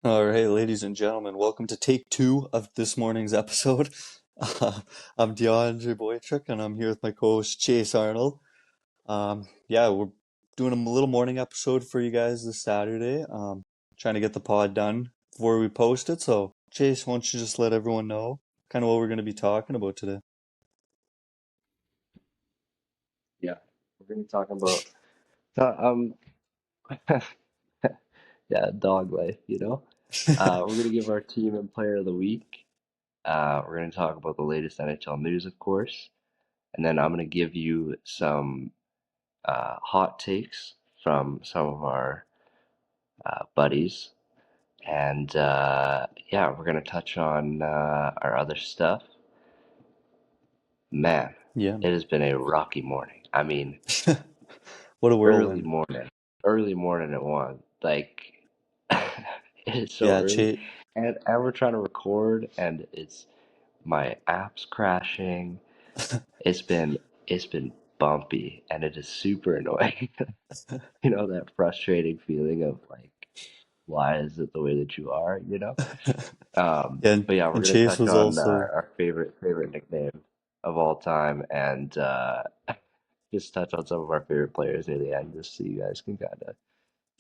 All right, ladies and gentlemen, welcome to take two of this morning's episode. I'm DeAndre Boychuk, and I'm here with my co-host Chase Arnold. Yeah, we're doing a little morning episode for you guys this Saturday. Trying to get the pod done before we post it. So, Chase, why don't you just let everyone know kind of what we're going to be talking about today? Yeah, we're gonna talk about um yeah, dog life. We're gonna give our team and player of the week. We're gonna talk about the latest NHL news, of course, and then I'm gonna give you some hot takes from some of our buddies, and yeah, we're gonna touch on our other stuff. Man, Yeah, it man. has been a rocky morning. I mean, What a early whirlwind. morning, early morning at one. Like it is so Yeah, early, Chase. and we're trying to record, and it's my app's crashing. It's been it's been bumpy, and it is super annoying. That frustrating feeling of like, why is it the way that you are? Yeah, But yeah, we're and gonna Chase touch was on also. our favorite nickname of all time, and just touch on some of our favorite players near the end, just so you guys can kind of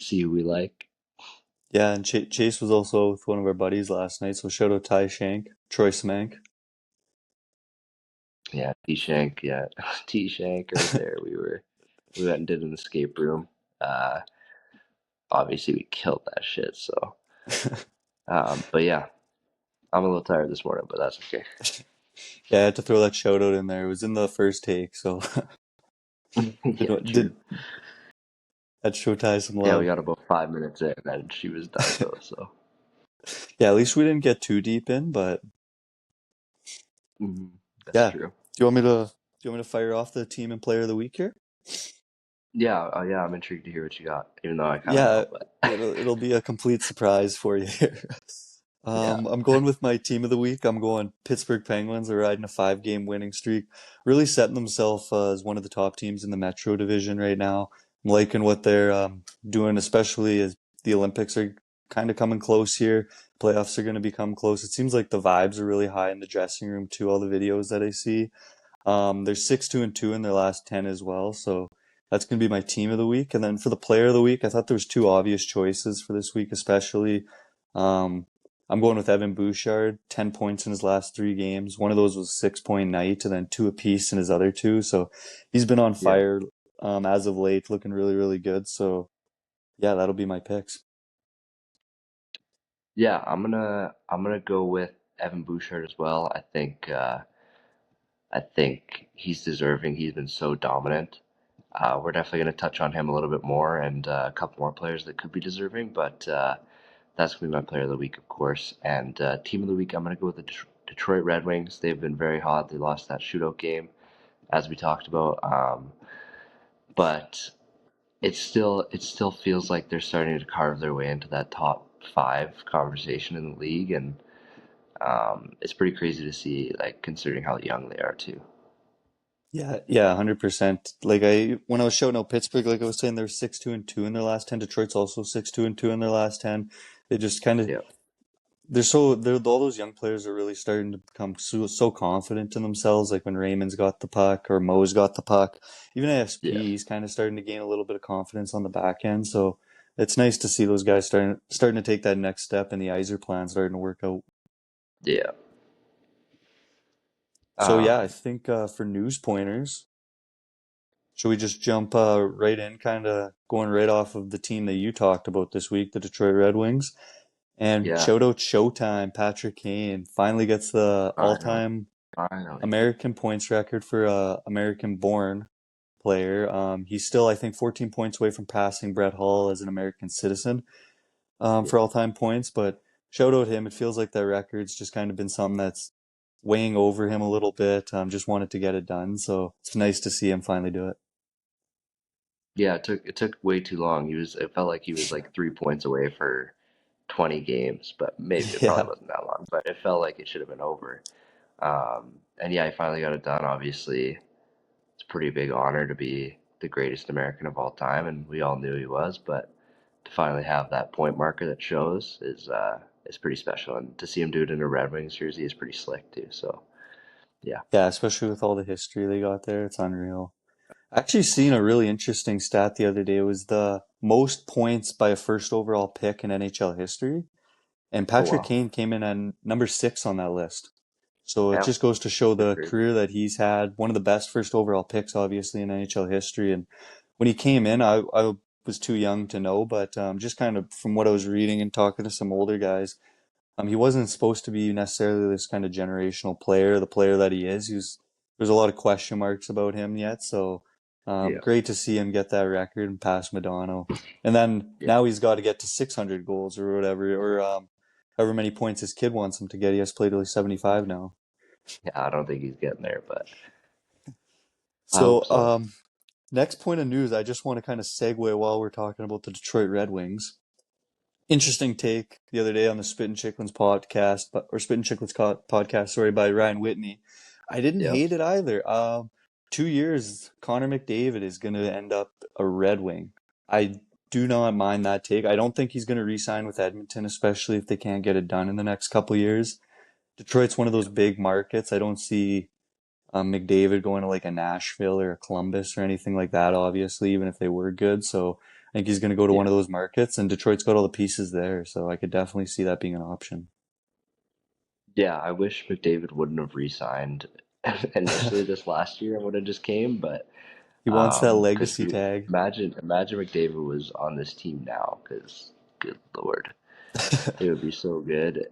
see who we like. Yeah, and Chase was also with one of our buddies last night, so shout out Ty Shank, Troy Smank. Yeah, T Shank, yeah, T Shank right there. We went and did an escape room. Uh, Obviously we killed that shit. So, but yeah, I'm a little tired this morning, but that's okay. Yeah, I had to throw that shout out in there. It was in the first take, so did Yeah, true. did that show Ty some Yeah, we love. got about 5 minutes in, and she was done though. So, Yeah, at least we didn't get too deep in, but that's yeah. true. Do you want me to fire off the team and player of the week here? Yeah, yeah, I'm intrigued to hear what you got, even though I kind of Yeah, know, but it'll be a complete surprise for you here. yeah, I'm going with my team of the week. I'm going Pittsburgh Penguins. They're riding a five-game winning streak, really setting themselves as one of the top teams in the Metro Division right now. I'm liking what they're doing, especially as the Olympics are kind of coming close here. Playoffs are going to become close. It seems like the vibes are really high in the dressing room too. All the videos that I see. They're 6-2-2 in their last 10 as well, so that's going to be my team of the week. And then for the player of the week, I thought there was two obvious choices for this week, especially. Um, I'm going with Evan Bouchard, 10 points in his last three games. One of those was 6 point night, and then two apiece in his other two. So he's been on yeah, fire as of late, looking really, really good. So yeah, that'll be my picks. yeah. I'm gonna go with Evan Bouchard as well. I think he's deserving. He's been so dominant. We're definitely going to touch on him a little bit more and a couple more players that could be deserving, but that's going to be my player of the week, of course. And team of the week, I'm going to go with the Detroit Red Wings. They've been very hot. They lost that shootout game, as we talked about, but it still feels like they're starting to carve their way into that top five conversation in the league, and it's pretty crazy to see, like considering how young they are too. Yeah, yeah, 100%. Like when I was shouting out Pittsburgh, like I was saying, they're 6-2-2 in their last 10. Detroit's also 6-2-2 in their last 10. They just kind of Yeah, they're all those young players are really starting to become so confident in themselves. Like when Raymond's got the puck or Mo's got the puck, even yeah, ASP, he's kind of starting to gain a little bit of confidence on the back end. So it's nice to see those guys starting to take that next step, and the Iser plan starting to work out. yeah. So yeah, I Um, think for news pointers. Should we just jump right in, kind of going right off of the team that you talked about this week, the Detroit Red Wings? And yeah, shout out Showtime, Patrick Kane finally gets the finally, all-time finally. American points record for a American-born player. He's still, I think, 14 points away from passing Brett Hull as an American citizen Yeah, for all-time points. But shout out him. It feels like that record's just kind of been something that's weighing over him a little bit. Just wanted to get it done, so it's nice to see him finally do it. yeah. It took way too long. It felt like he was like 3 points away for 20 games, but maybe it probably Yeah. wasn't that long. But it felt like it should have been over. And yeah, he finally got it done. Obviously, it's a pretty big honor to be the greatest American of all time, and we all knew he was. But to finally have that point marker that shows is pretty special, and to see him do it in a Red Wings jersey is pretty slick too. So yeah, Yeah, especially with all the history they got there, it's unreal. I actually seen a really interesting stat the other day. It was the most points by a first overall pick in NHL history, and oh Patrick wow, Kane came in at number 6 on that list. So it yeah, just goes to show good the for him. career that he's had. One of the best first overall picks, obviously, in NHL history. And when he came in, I was too young to know, but just kind of from what I was reading and talking to some older guys, he wasn't supposed to be necessarily this kind of generational player, the player that he is. There's a lot of question marks about him yet, so Yeah, great to see him get that record and pass Madonna. And then yeah, now he's got to get to 600 goals or whatever, or however many points his kid wants him to get. He has to play till he's 75 now. yeah. I don't think he's getting there, but I hope So, so. next point of news, I just want to kind of segue while we're talking about the Detroit Red Wings. Interesting take the other day on the Spit and Chicklets podcast, or Spit and Chicklets podcast, sorry, by Ryan Whitney. I didn't Yep. hate it either. 2 years, Connor McDavid is going to end up a Red Wing. I do not mind that take. I don't think he's going to re-sign with Edmonton, especially if they can't get it done in the next couple years. Detroit's one of those big markets. I don't see McDavid going to like a Nashville or a Columbus or anything like that, obviously, even if they were good. So I think he's going to go to one Yeah. of those markets, and Detroit's got all the pieces there. So I could definitely see that being an option. Yeah, I wish McDavid wouldn't have re-signed initially this last year and would have just came, but He wants that because legacy tag. imagine McDavid was on this team now, because good Lord, it would be so good.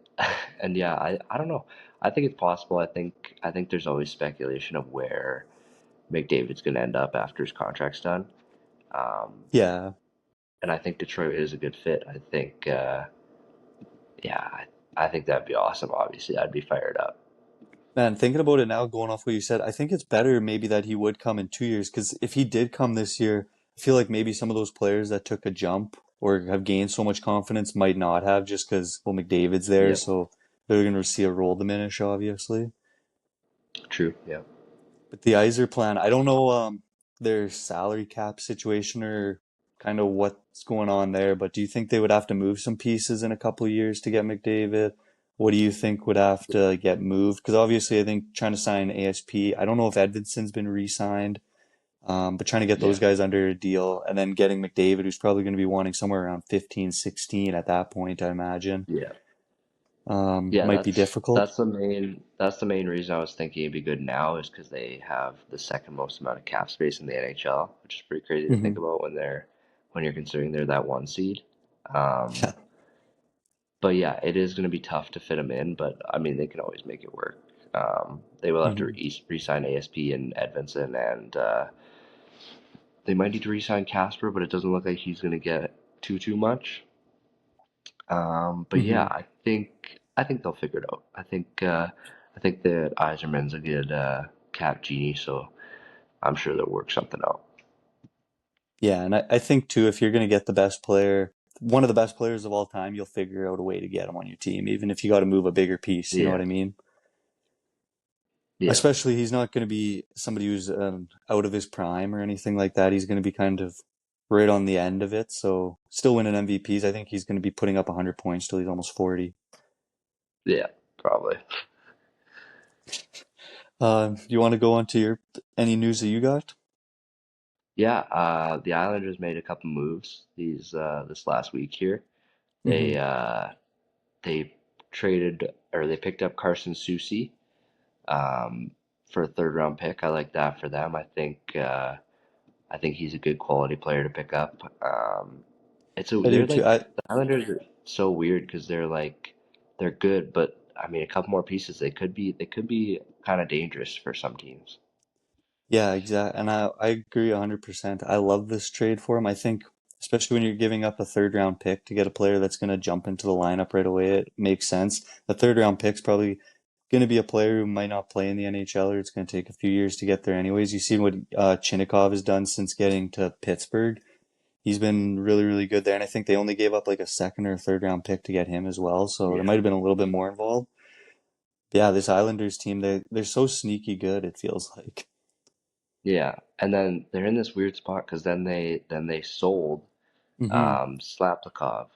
And yeah, I don't know. I think it's possible. I think there's always speculation of where McDavid's going to end up after his contract's done. Um, Yeah, and I think Detroit is a good fit. I think, yeah, I think that'd be awesome. Obviously, I'd be fired up. man, thinking about it now, going off what you said, I think it's better maybe that he would come in 2 years, because if he did come this year, I feel like maybe some of those players that took a jump or have gained so much confidence might not have, just because, well, McDavid's there, Yeah, so they're going to see a role diminish, obviously. true. Yeah. But the Iser plan, I don't know their salary cap situation or kind of what's going on there, but do you think they would have to move some pieces in a couple of years to get McDavid? What do you think would have to get moved? Because obviously, I think trying to sign ASP, I don't know if Edvinson's been re-signed, but trying to get those Yeah. guys under a deal and then getting McDavid, who's probably going to be wanting somewhere around 15, 16 at that point, I imagine, Yeah. Yeah, might be difficult. that's the main reason I was thinking it'd be good now is because they have the second most amount of cap space in the NHL, which is pretty crazy to think Hmm. about when you're considering they're that one seed. Um, Yeah. but yeah, it is going to be tough to fit them in, but I mean they can always make it work. They will have to Hmm. re-sign ASP and Edvinson, and they might need to re-sign Casper, but it doesn't look like he's going to get too much. But yeah, Hmm. I think they'll figure it out. I think that Eiserman's a good cap genie, so I'm sure they'll work something out. Yeah, and I think too, if you're going to get the best player, one of the best players of all time, you'll figure out a way to get him on your team, even if you got to move a bigger piece. You know what Yeah, I mean? yeah, Especially, he's not going to be somebody who's out of his prime or anything like that. He's going to be kind of right on the end of it. So, still winning MVPs. I think he's going to be putting up 100 points till he's almost 40. yeah, probably. Do you want to go on to your any news that you got? Yeah, the Islanders made a couple moves this last week here. Hmm. They they traded or they picked up Carson Soucy um, for a third round pick. I like that for them. I think he's a good quality player to pick up. I do They're too. like the Islanders are so weird because they're good, but I mean a couple more pieces they could be kind of dangerous for some teams. Yeah, exactly. And I agree 100%. I love this trade for him. I think, especially when you're giving up a third round pick to get a player that's going to jump into the lineup right away, it makes sense. The third round pick's probably going to be a player who might not play in the NHL, or it's going to take a few years to get there anyways. You've seen what Chinnikov has done since getting to Pittsburgh. He's been really, really good there. And I think they only gave up like a second or third round pick to get him as well. So there Yeah, might have been a little bit more involved. Yeah, this Islanders team, they're so sneaky good, it feels like. yeah, and then they're in this weird spot because then they sold. Hmm. Slaplikov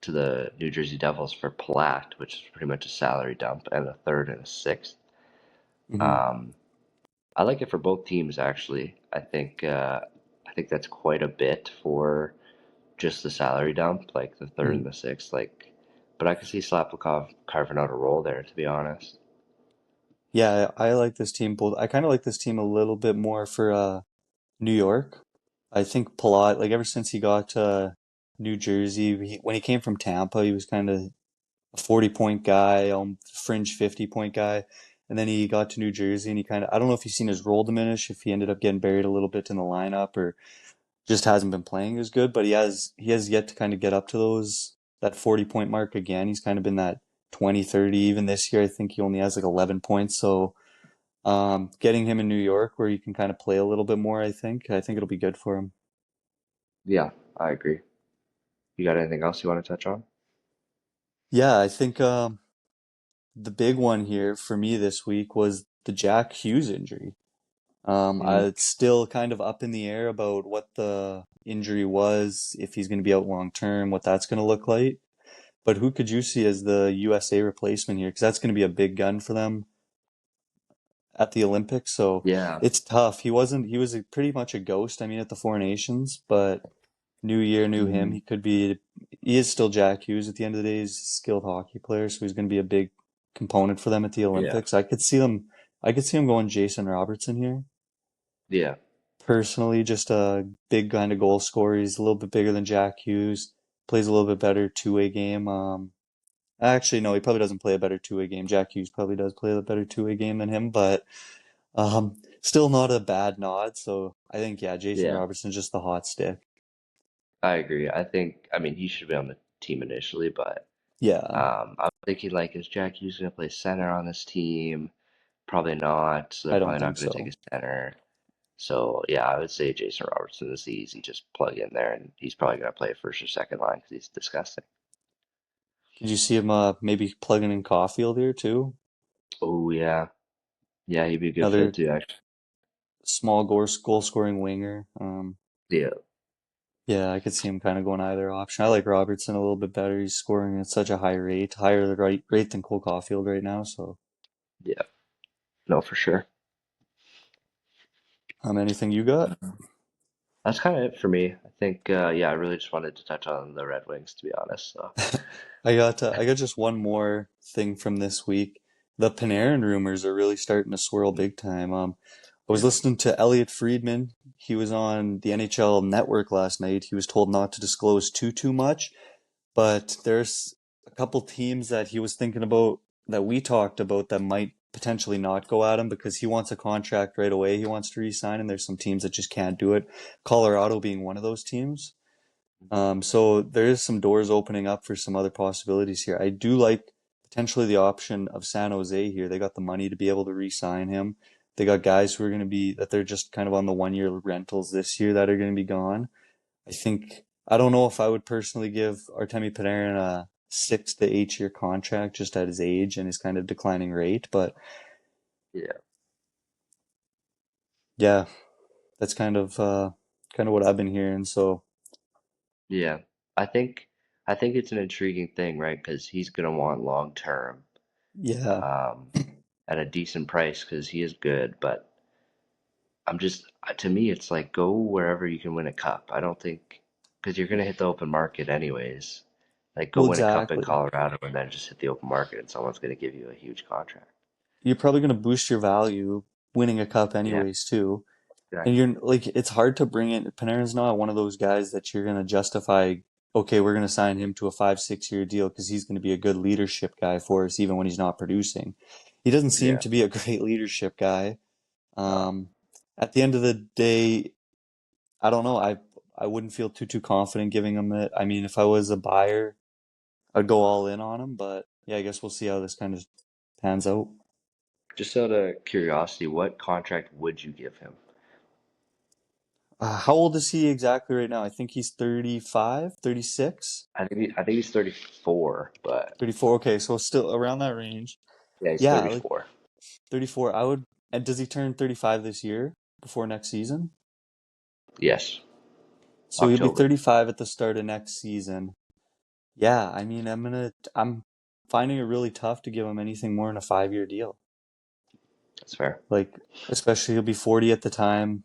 to the New Jersey Devils for Platt, which is pretty much a salary dump, and a third and a sixth. Hmm. Um, I like it for both teams actually. I think that's quite a bit for just the salary dump, like the third and the sixth. Like, but I could see Slaplikov carving out a role there, to be honest. Yeah, I like this team both. I kind of like this team a little bit more for New York. I think Palat, like ever since he got to New Jersey, when he came from Tampa, he was kind of a 40-point guy, fringe 50-point guy. And then he got to New Jersey and he kind of, I don't know if you've seen his role diminish, if he ended up getting buried a little bit in the lineup or just hasn't been playing as good, but he has yet to kind of get up to that 40-point mark again. He's kind of been that 20, 30. Even this year, I think he only has like 11 points. So getting him in New York where he can kind of play a little bit more, I think it'll be good for him. Yeah, I agree. You got anything else you want to touch on? Yeah, I think the big one here for me this week was the Jack Hughes injury. Hmm. It's still kind of up in the air about what the injury was, if he's going to be out long term, what that's going to look like. But who could you see as the USA replacement here? Because that's going to be a big gun for them at the Olympics. So Yeah, it's tough. He was pretty much a ghost, I mean, at the Four Nations, but new year, new him. hmm, He is still Jack Hughes at the end of the day. He's a skilled hockey player, so he's going to be a big component for them at the yeah, Olympics. I could see him going Jason Robertson here. yeah, Personally, just a big kind of goal scorer. He's a little bit bigger than Jack Hughes. Plays a little bit better two-way game. Actually, no, he probably doesn't play a better two-way game. Jack Hughes probably does play a better two-way game than him, but still not a bad nod. So I think, yeah, Jason yeah. Robertson's just the hot stick. I agree. I mean, he should be on the team initially, but Yeah, I'm thinking like, is Jack Hughes gonna play center on this team? Probably not. So they're I don't probably not think gonna take so. a center. So yeah, I would say Jason Robertson is the easy just plug in there, and he's probably gonna play first or second line because he's disgusting. Could you see him maybe plugging in Caulfield here too? Oh yeah, yeah, he'd be a good fit Another too, actually. small goal scoring winger. Yeah, Yeah, I could see him kind of going either option. I like Robertson a little bit better. He's scoring at such a high rate, higher the rate than Cole Caulfield right now. So, yeah, no, for sure. anything you got? Mhm. That's kind of it for me. I think, yeah, I really just wanted to touch on the Red Wings, to be honest. So, I got just one more thing from this week. The Panarin rumors are really starting to swirl big time. I was yeah, listening to Elliot Friedman. He was on the NHL Network last night. He was told not to disclose too much, but there's a couple teams that he was thinking about that we talked about that might potentially not go at him because he wants a contract right away. He wants to re-sign, and there's some teams that just can't do it. Colorado being one of those teams. So there is some doors opening up for some other possibilities here. I do like potentially the option of San Jose here. They got the money to be able to re-sign him. They got guys who are going to be that they're just kind of on the 1 year rentals this year that are going to be gone. I don't know if I would personally give Artemi Panarin a 6 to 8 year contract just at his age and his kind of declining rate, but yeah, yeah, that's kind of what I've been hearing. So yeah. I think, I think it's an intriguing thing, right? Because he's gonna want long term, yeah, um, at a decent price because he is good. But I'm just, to me, it's like go wherever you can win a cup. I don't think because you're gonna hit the open market anyways. Like go well, win a cup in exactly. Colorado and then just hit the open market and someone's gonna give you a huge contract. You're probably going to boost your value winning a cup Yeah, anyways too. And exactly. you're like, it's hard to bring in. Panarin's not one of those guys that you're going to justify. Okay, we're going to sign him to a 5, 6 year deal because he's going to be a good leadership guy for us, even when he's not producing. He doesn't seem Yeah. to be a great leadership guy. No. Um, at the end of the day, I don't know. I wouldn't feel too confident giving him it. I mean, if I was a buyer, I'd go all in on him. But yeah, I guess we'll see how this kind of pans out. Just out of curiosity, what contract would you give him? How old is he exactly right now? I think he's 35, 36, I think he's 34, but 34. Okay, so still around that range. yeah, he's Yeah, like 34. 34. And does he turn 35 this year before next season? Yes. So he'll be October. 35 at the start of next season. Yeah, I mean, I'm finding it really tough to give him anything more than a 5-year deal. That's fair. Like, especially he'll be 40 at the time.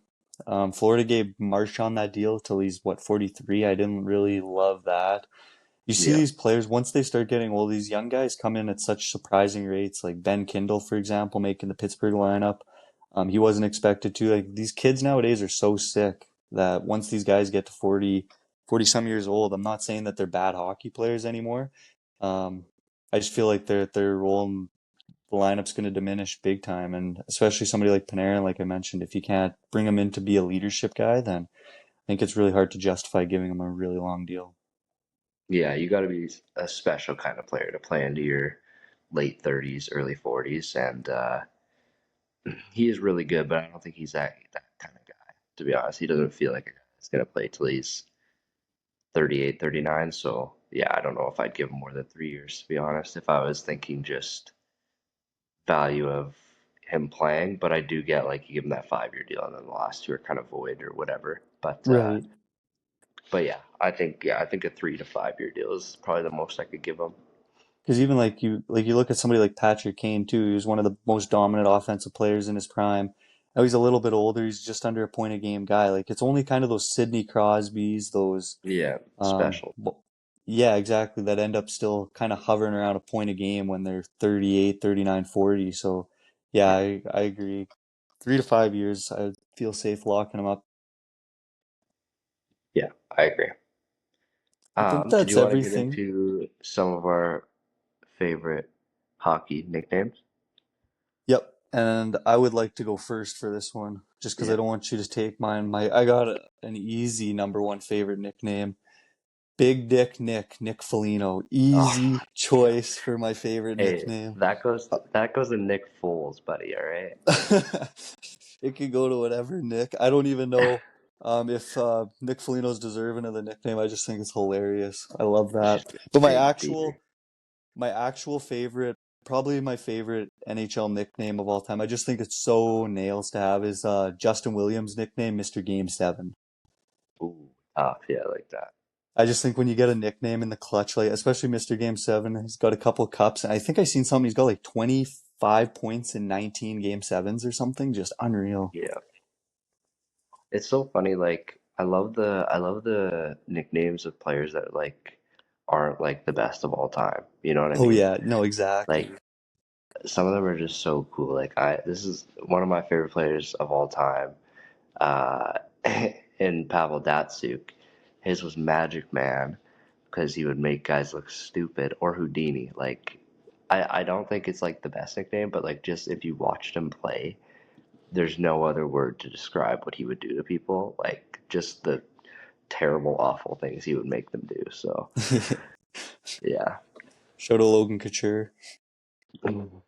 Florida gave Marshawn that deal till he's what, 43. I didn't really love that. You see Yeah. these players, once they start getting old, these young guys come in at such surprising rates, like Ben Kindle, for example, making the Pittsburgh lineup. He wasn't expected to. Like, these kids nowadays are so sick that once these guys get to 40 some years old, I'm not saying that they're bad hockey players anymore. Um, I just feel like their role in the lineup's going to diminish big time, and especially somebody like Panarin, like I mentioned, if you can't bring him in to be a leadership guy, then I think it's really hard to justify giving him a really long deal. Yeah, you got to be a special kind of player to play into your late 30s, early 40s, and he is really good, but I don't think he's that kind of guy. To be honest, he doesn't feel like a guy that's gonna play till he's 38, 39. So yeah, I don't know if I'd give him more than 3 years, to be honest, if I was thinking just value of him playing. But I do get like you give him that 5 year deal, and then the last two are kind of void or whatever. Right. But yeah, I think a 3 to 5 year deal is probably the most I could give him. Because even like you look at somebody like Patrick Kane too, he was one of the most dominant offensive players in his prime. Now he's a little bit older, he's just under a point a game guy. Like it's only kind of those Sidney Crosbys, those Yeah, special. yeah, exactly, that end up still kind of hovering around a point a game when they're 38, 39, 40. So yeah, Yeah, I agree. 3 to 5 years, I feel safe locking them up. yeah, I agree. I think Did that's you want to get everything. into some of our favorite hockey nicknames? Yep. And I would like to go first for this one, just because I Yeah. don't want you to take mine. I got an easy number one favorite nickname. Big Dick Nick Foligno. Oh, Easy choice for my favorite hey, nickname. that goes to Nick Foles, buddy. All right. It could go to whatever Nick. I don't even know if Nick Foligno's deserving of the nickname. I just think it's hilarious. I love It's that. just a But big beer. my actual favorite, probably my favorite NHL nickname of all time, I just think it's so nails to have, is Justin Williams' nickname, Mr. Game 7. Ooh, tough. Yeah, I like that. I just think when you get a nickname in the clutch, like especially Mr. Game 7, he's got a couple cups, and I think I seen something, he's got like 25 points in 19 Game 7s or something, just unreal. Yeah, it's so funny. Like, I love the nicknames of players that like aren't like the best of all time. You know what I Oh mean? yeah, no, Like, exactly. some of them are just so cool. Like, this is one of my favorite players of all time. Uh, in Pavel Datsuk, his was Magic Man because he would make guys look stupid, or Houdini. Like, I don't think it's like the best nickname, but like just if you watched him play, there's no other word to describe what he would do to people. Like just the terrible, awful things he would make them do. So yeah, Shout out Logan Couture.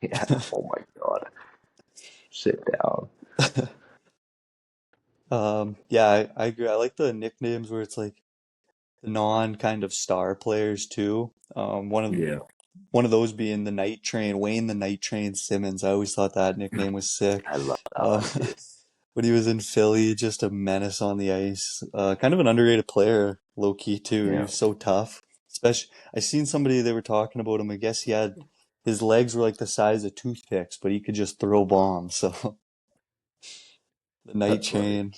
yeah. Oh my God, sit down. Yeah, I agree. I like the nicknames where it's like the non kind of star players too. Yeah, One of those being the Night Train, Wayne the Night Train Simmons. I always thought that nickname was sick. I love that Uh, one too. when he was in Philly, just a menace on the ice. Kind of an underrated player, low key too. He Yeah, was so tough. Especially, I seen somebody they were talking about him. I guess he had his legs were like the size of toothpicks, but he could just throw bombs. So the Night that's funny. Train.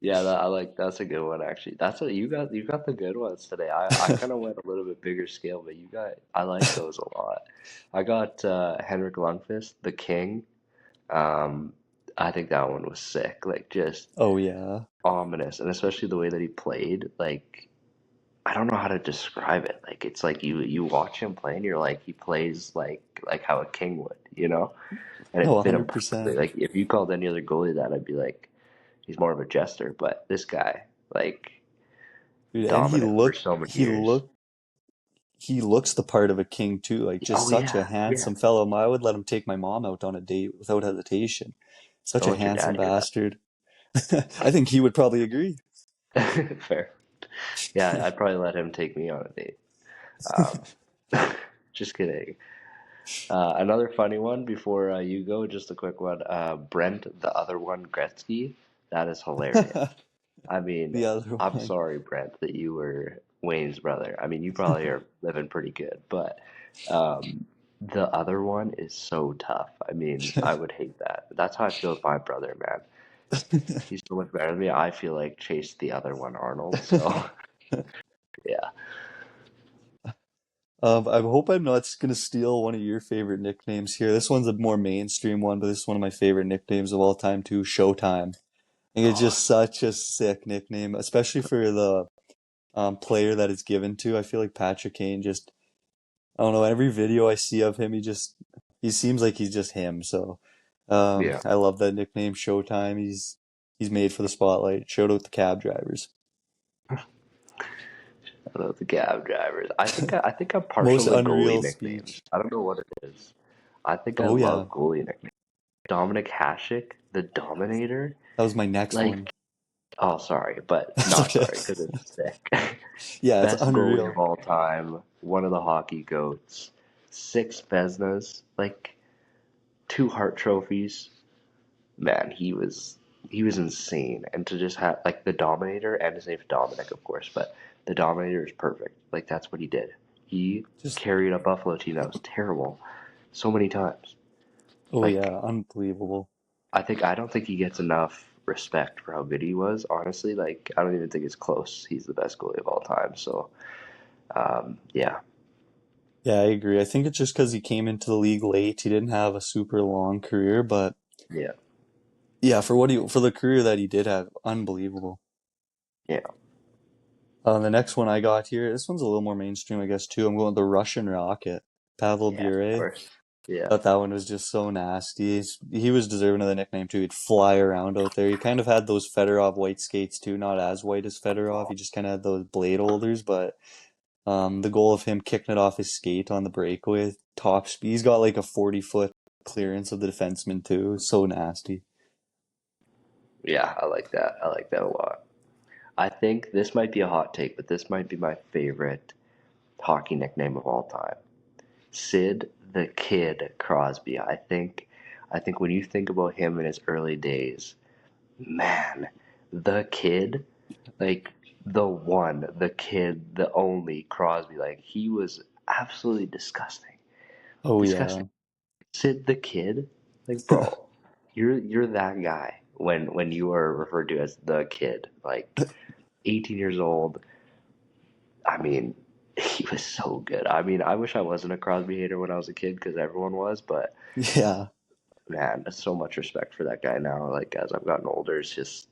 Yeah, I like that's a good one actually. That's what you got. You got the good ones today. I kind of went a little bit bigger scale, but I like those a lot. I got Henrik Lundqvist, the King. Um, I think that one was sick. Like just Oh yeah. ominous, and especially the way that he played. Like I don't know how to describe it. Like it's like you watch him play, and you're like he plays like how a king would, you know? And No, it fit him perfectly. 100%. Like if you called any other goalie that, I'd be like, he's more of a jester. But this guy, like, Dude, and dominant for so many years. he looks the part of a king too, like just Oh such a yeah, yeah. handsome fellow. I would let him take my mom out on a date without hesitation. Such Don't a let your handsome dad hear bastard. I think he would probably agree. that. Fair. Yeah, I'd probably let him take me on a date. Just kidding. Another funny one before you go, just a quick one. Brent, the other one, Gretzky. That is hilarious. I mean, The other I'm one. sorry, Brent, that you were Wayne's brother. I mean, you probably are living pretty good, but um, the other one is so tough. I mean, I would hate that. That's how I feel with my brother, man. He's so much better than me. I feel like Chase the other one, Arnold. So, yeah. I hope I'm not gonna steal one of your favorite nicknames here. This one's a more mainstream one, but this is one of my favorite nicknames of all time too, Showtime. I think it's Oh, just such a sick nickname, especially for the player that it's given to. I feel like Patrick Kane just, I don't know, every video I see of him, he seems like he's just him. So yeah. I love that nickname, Showtime. He's made for the spotlight. Shout out the cab drivers. I love the cab drivers. I think I'm partial Most to goalie unreal speech. nicknames. I don't know what it is. I think I Oh yeah, love goalie nicknames. Dominic Hasek, the Dominator. that was my next one. Like, oh, sorry, but That's not okay. sorry because it's sick. Yeah, it's Best goalie of unreal. all time, one of the hockey goats, six Veznas, like two Hart trophies. Man, he was insane. And to just have like the Dominator, and his name's Dominic, of course, but the Dominator is perfect. Like that's what he did. He Just carried a Buffalo team that was terrible so many times. oh Like yeah, unbelievable. I don't think he gets enough respect for how good he was. Honestly, like I don't even think it's close. He's the best goalie of all time. So yeah, Yeah, I agree. I think it's just because he came into the league late. He didn't have a super long career, but yeah, yeah, for the career that he did have, unbelievable. yeah, The next one I got here, this one's a little more mainstream, I guess, too. I'm going with the Russian Rocket, Pavel yeah. Of Bure. course. Yeah, Thought that one was just so nasty. He was deserving of the nickname too. He'd fly around out there. He kind of had those Fedorov white skates too, not as white as Fedorov. He just kind of had those blade holders, but the goal of him kicking it off his skate on the breakaway, top speed. He's got like a 40-foot clearance of the defenseman too. So nasty. yeah. I like that. I like that a lot. I think this might be a hot take, but this might be my favorite hockey nickname of all time. Sid the Kid Crosby. I think when you think about him in his early days, man, the kid, like the kid, the only Crosby, like he was absolutely disgusting. Oh Disgusting. yeah. Sid the Kid, like bro, you're that guy when you are referred to as the kid, like 18 years old. I mean, he was so good. I mean, I wish I wasn't a Crosby hater when I was a kid because everyone was, but Yeah. man, so much respect for that guy now. Like as I've gotten older, it's just,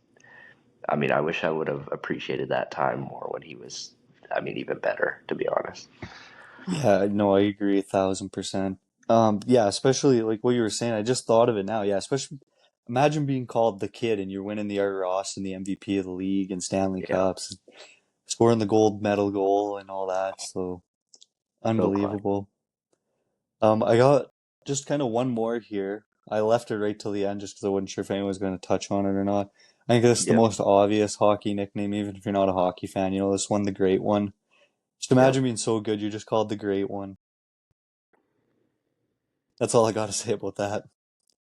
I mean, I wish I would have appreciated that time more when he was, I mean, even better, to be honest. Yeah, no, I agree 1,000%. Yeah, especially like what you were saying, I just thought of it now. Yeah, especially imagine being called the kid and you're winning the Art Ross and the MVP of the league and Stanley Yeah, Cups, scoring the gold medal goal and all that. So so clutch. unbelievable. I got just kind of one more here. I left it right till the end just because I wasn't sure if anyone was going to touch on it or not. I think this is the Yep, most obvious hockey nickname, even if you're not a hockey fan. You know, this one, the Great One. Just yep. imagine being so good, you're just called the Great One. That's all I got to say about that.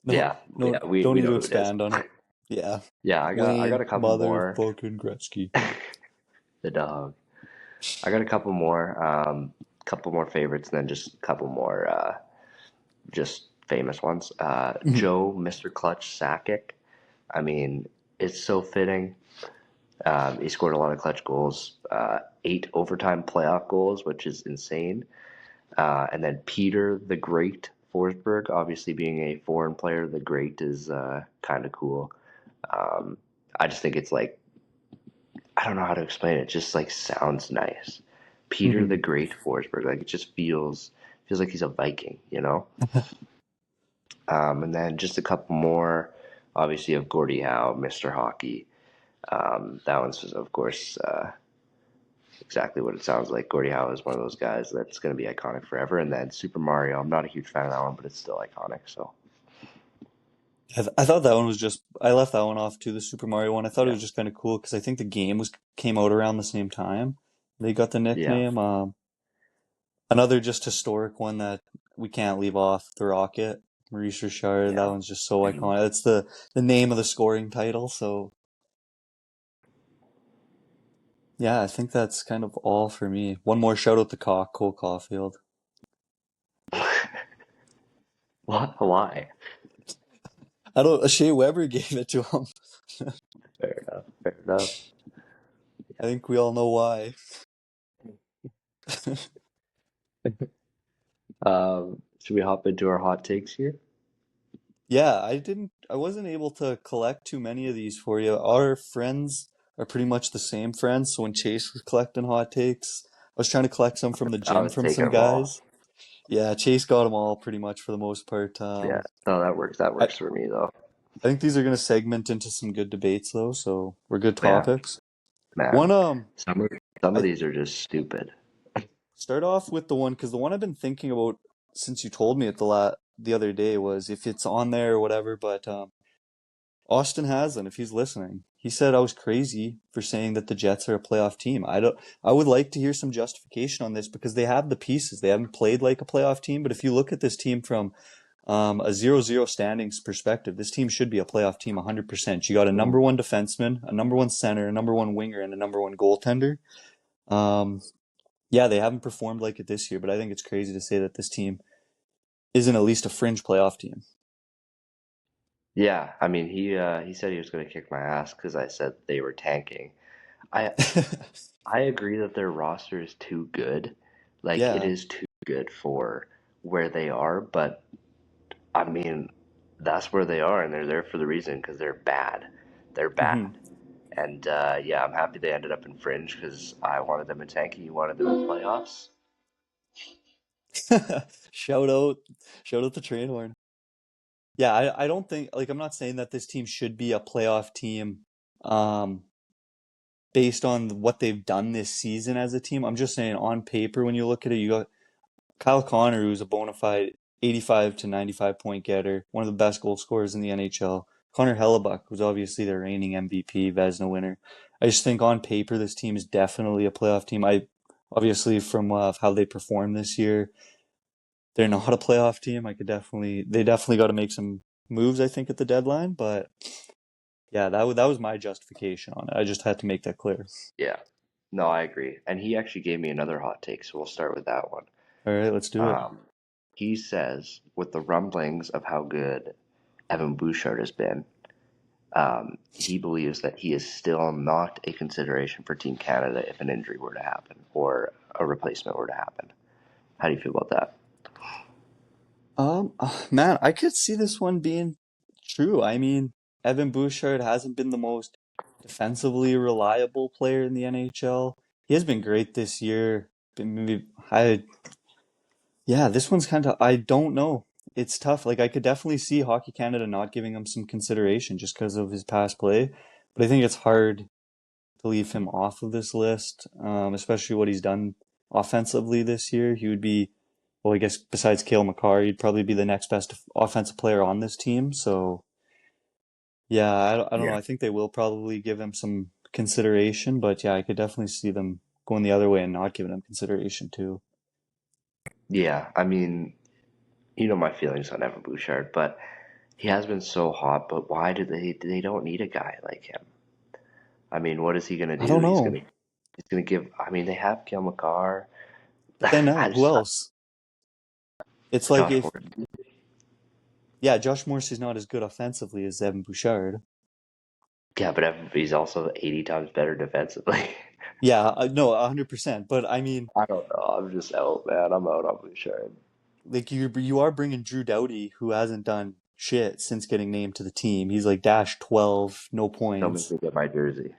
No, Yeah, no, yeah, we, don't we need know to who it is. expand on it. Yeah. Yeah, I got Wayne a couple more. motherfucking Gretzky. The dog. I got a couple more favorites, and then just a couple more, just famous ones. Joe, Mr. Clutch Sakic. I mean, it's so fitting. He scored a lot of clutch goals, 8 overtime playoff goals, which is insane. And then Peter the Great Forsberg, obviously being a foreign player, the Great is kind of cool. Um, I just think it's like I don't know how to explain it. It just like sounds nice. Peter the Great Forsberg, like it just feels like he's a Viking, you know. And then just a couple more, obviously of Gordie Howe, Mr. Hockey. That one's of course exactly what it sounds like. Gordie Howe is one of those guys that's going to be iconic forever. And then Super Mario, I'm not a huge fan of that one, but it's still iconic. So I thought that one was just, I left that one off too, the Super Mario one. I thought it yeah, was just kind of cool because I think the game came out around the same time. They got the yeah, nickname. Another just historic one that we can't leave off, the Rocket, Maurice Richard. That yeah. one's just so iconic. It's the name of the scoring title, so Yeah, I think that's kind of all for me. One more shout out to Cole Caulfield. What? Why? I don't. Shea Weber gave it to him. Fair enough. Fair enough. I think we all know why. Should we hop into our hot takes here? Yeah, I wasn't able to collect too many of these for you. Our friends are pretty much the same friends, so when Chase was collecting hot takes, I was trying to collect some from the I gym was from taking some them all. guys. Yeah, Chase got them all pretty much for the most part. Yeah. No, that works. That I, works for me though. I think these are going to segment into some good debates though, so we're good Yeah, topics. man. One, Some of I these are just stupid. start off with the one because the one I've been thinking about since you told me it the other day was if it's on there or whatever, but Austin Haslam, if he's listening, he said I was crazy for saying that the Jets are a playoff team. I would like to hear some justification on this because they have the pieces. They haven't played like a playoff team, but if you look at this team from a 0-0 standings perspective, this team should be a playoff team 100%. You got a number Mm. one defenseman, a number one center, a number one winger, and a number one goaltender. Um, yeah, they haven't performed like it this year, but I think it's crazy to say that this team isn't at least a fringe playoff team. Yeah, I mean he said he was going to kick my ass because I said they were tanking. I I agree that their roster is too good. Like it Yeah. is too good for where they are, but I mean that's where they are and they're there for the reason because they're bad. They're hmm bad. And yeah, I'm happy they ended up in fringe because I wanted them in tanking. You wanted them in playoffs. Shout out, shout out the train horn. Yeah, I don't think like I'm not saying that this team should be a playoff team um based on what they've done this season as a team. I'm just saying on paper when you look at it, you got Kyle Connor, who's a bona fide 85 to 95 point getter, one of the best goal scorers in the NHL. Connor Hellebuck, who's obviously the reigning MVP, Vezina winner. I just think on paper this team is definitely a playoff team. I obviously from how they performed this year, they're not a playoff team. They definitely got to make some moves, I think, at the deadline. But yeah, that was my justification on it. I just had to make that clear. Yeah. No, I agree. And he actually gave me another hot take, so we'll start with that one. All right, let's do it. Um, he says, with the rumblings of how good Evan Bouchard has been, he believes that he is still not a consideration for Team Canada if an injury were to happen or a replacement were to happen. How do you feel about that? Man, I could see this one being true. I mean, Evan Bouchard hasn't been the most defensively reliable player in the NHL. He has been great this year. Been maybe yeah, this one's kind of I don't know. It's tough. Like I could definitely see Hockey Canada not giving him some consideration just because of his past play, but I think it's hard to leave him off of this list, especially what he's done offensively this year. He would be, well, I guess besides Cale Makar, he'd probably be the next best offensive player on this team. So, yeah, I don't know. Yeah. I think they will probably give him some consideration, but yeah, I could definitely see them going the other way and not giving him consideration too. Yeah, I mean, you know my feelings on Evan Bouchard, but he has been so hot, but why do they don't need a guy like him? I mean, what is he gonna I do? don't know. He's gonna give I mean they have Cale Makar. But then I who just else? It's like Josh if, Morrissey. yeah, Josh Morrissey's not as good offensively as Evan Bouchard. Yeah, but he's also 80 times better defensively. Yeah, no, 100%. But I mean, I don't know. I'm just out, man. I'm out on Bouchard. like you are bringing Drew Doughty, who hasn't done shit since getting named to the team. He's like dash 12, no Don't make points. me get my jersey.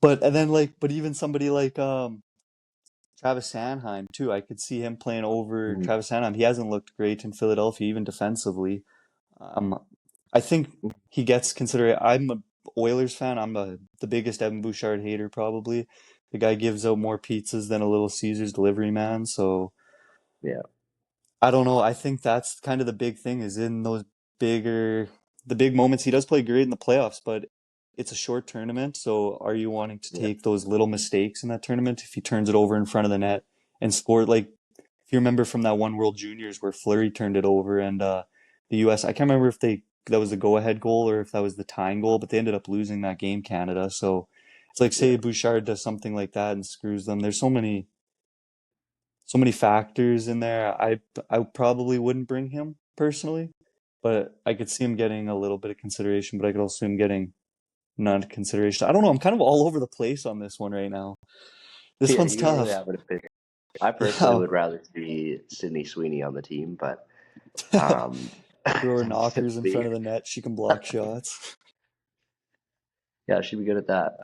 But and then but even somebody like Travis Sanheim too. I could see him playing over Mhm. Travis Sanheim. He hasn't looked great in Philadelphia, even defensively. Um, I think he gets considered. I'm a Oilers fan. The biggest Evan Bouchard hater probably. The guy gives out more pizzas than a Little Caesars delivery man. So Yeah. I don't know. I think that's kind of the big thing is in bigger, the big moments. He does play great in the playoffs, but it's a short tournament. So are you wanting to Yeah. take those little mistakes in that tournament if he turns it over in front of the net and score? Like, if you remember from that one World Juniors where Fleury turned it over and the US, I can't remember if that was the go-ahead goal or if that was the tying goal, but they ended up losing that game, Canada. So It's like Yeah. say Bouchard does something like that and screws them. There's so many factors in there. I probably wouldn't bring him personally, but I could see him getting a little bit of consideration, but I could also see him getting none consideration. I don't know. I'm kind of all over the place on this one right now. This Yeah, one's you don't really tough. have an opinion. I personally Yeah, would rather see Sydney Sweeney on the team, but um, throw her that's knockers just in me. front of the net. She can block shots. Yeah, she'd be good at that.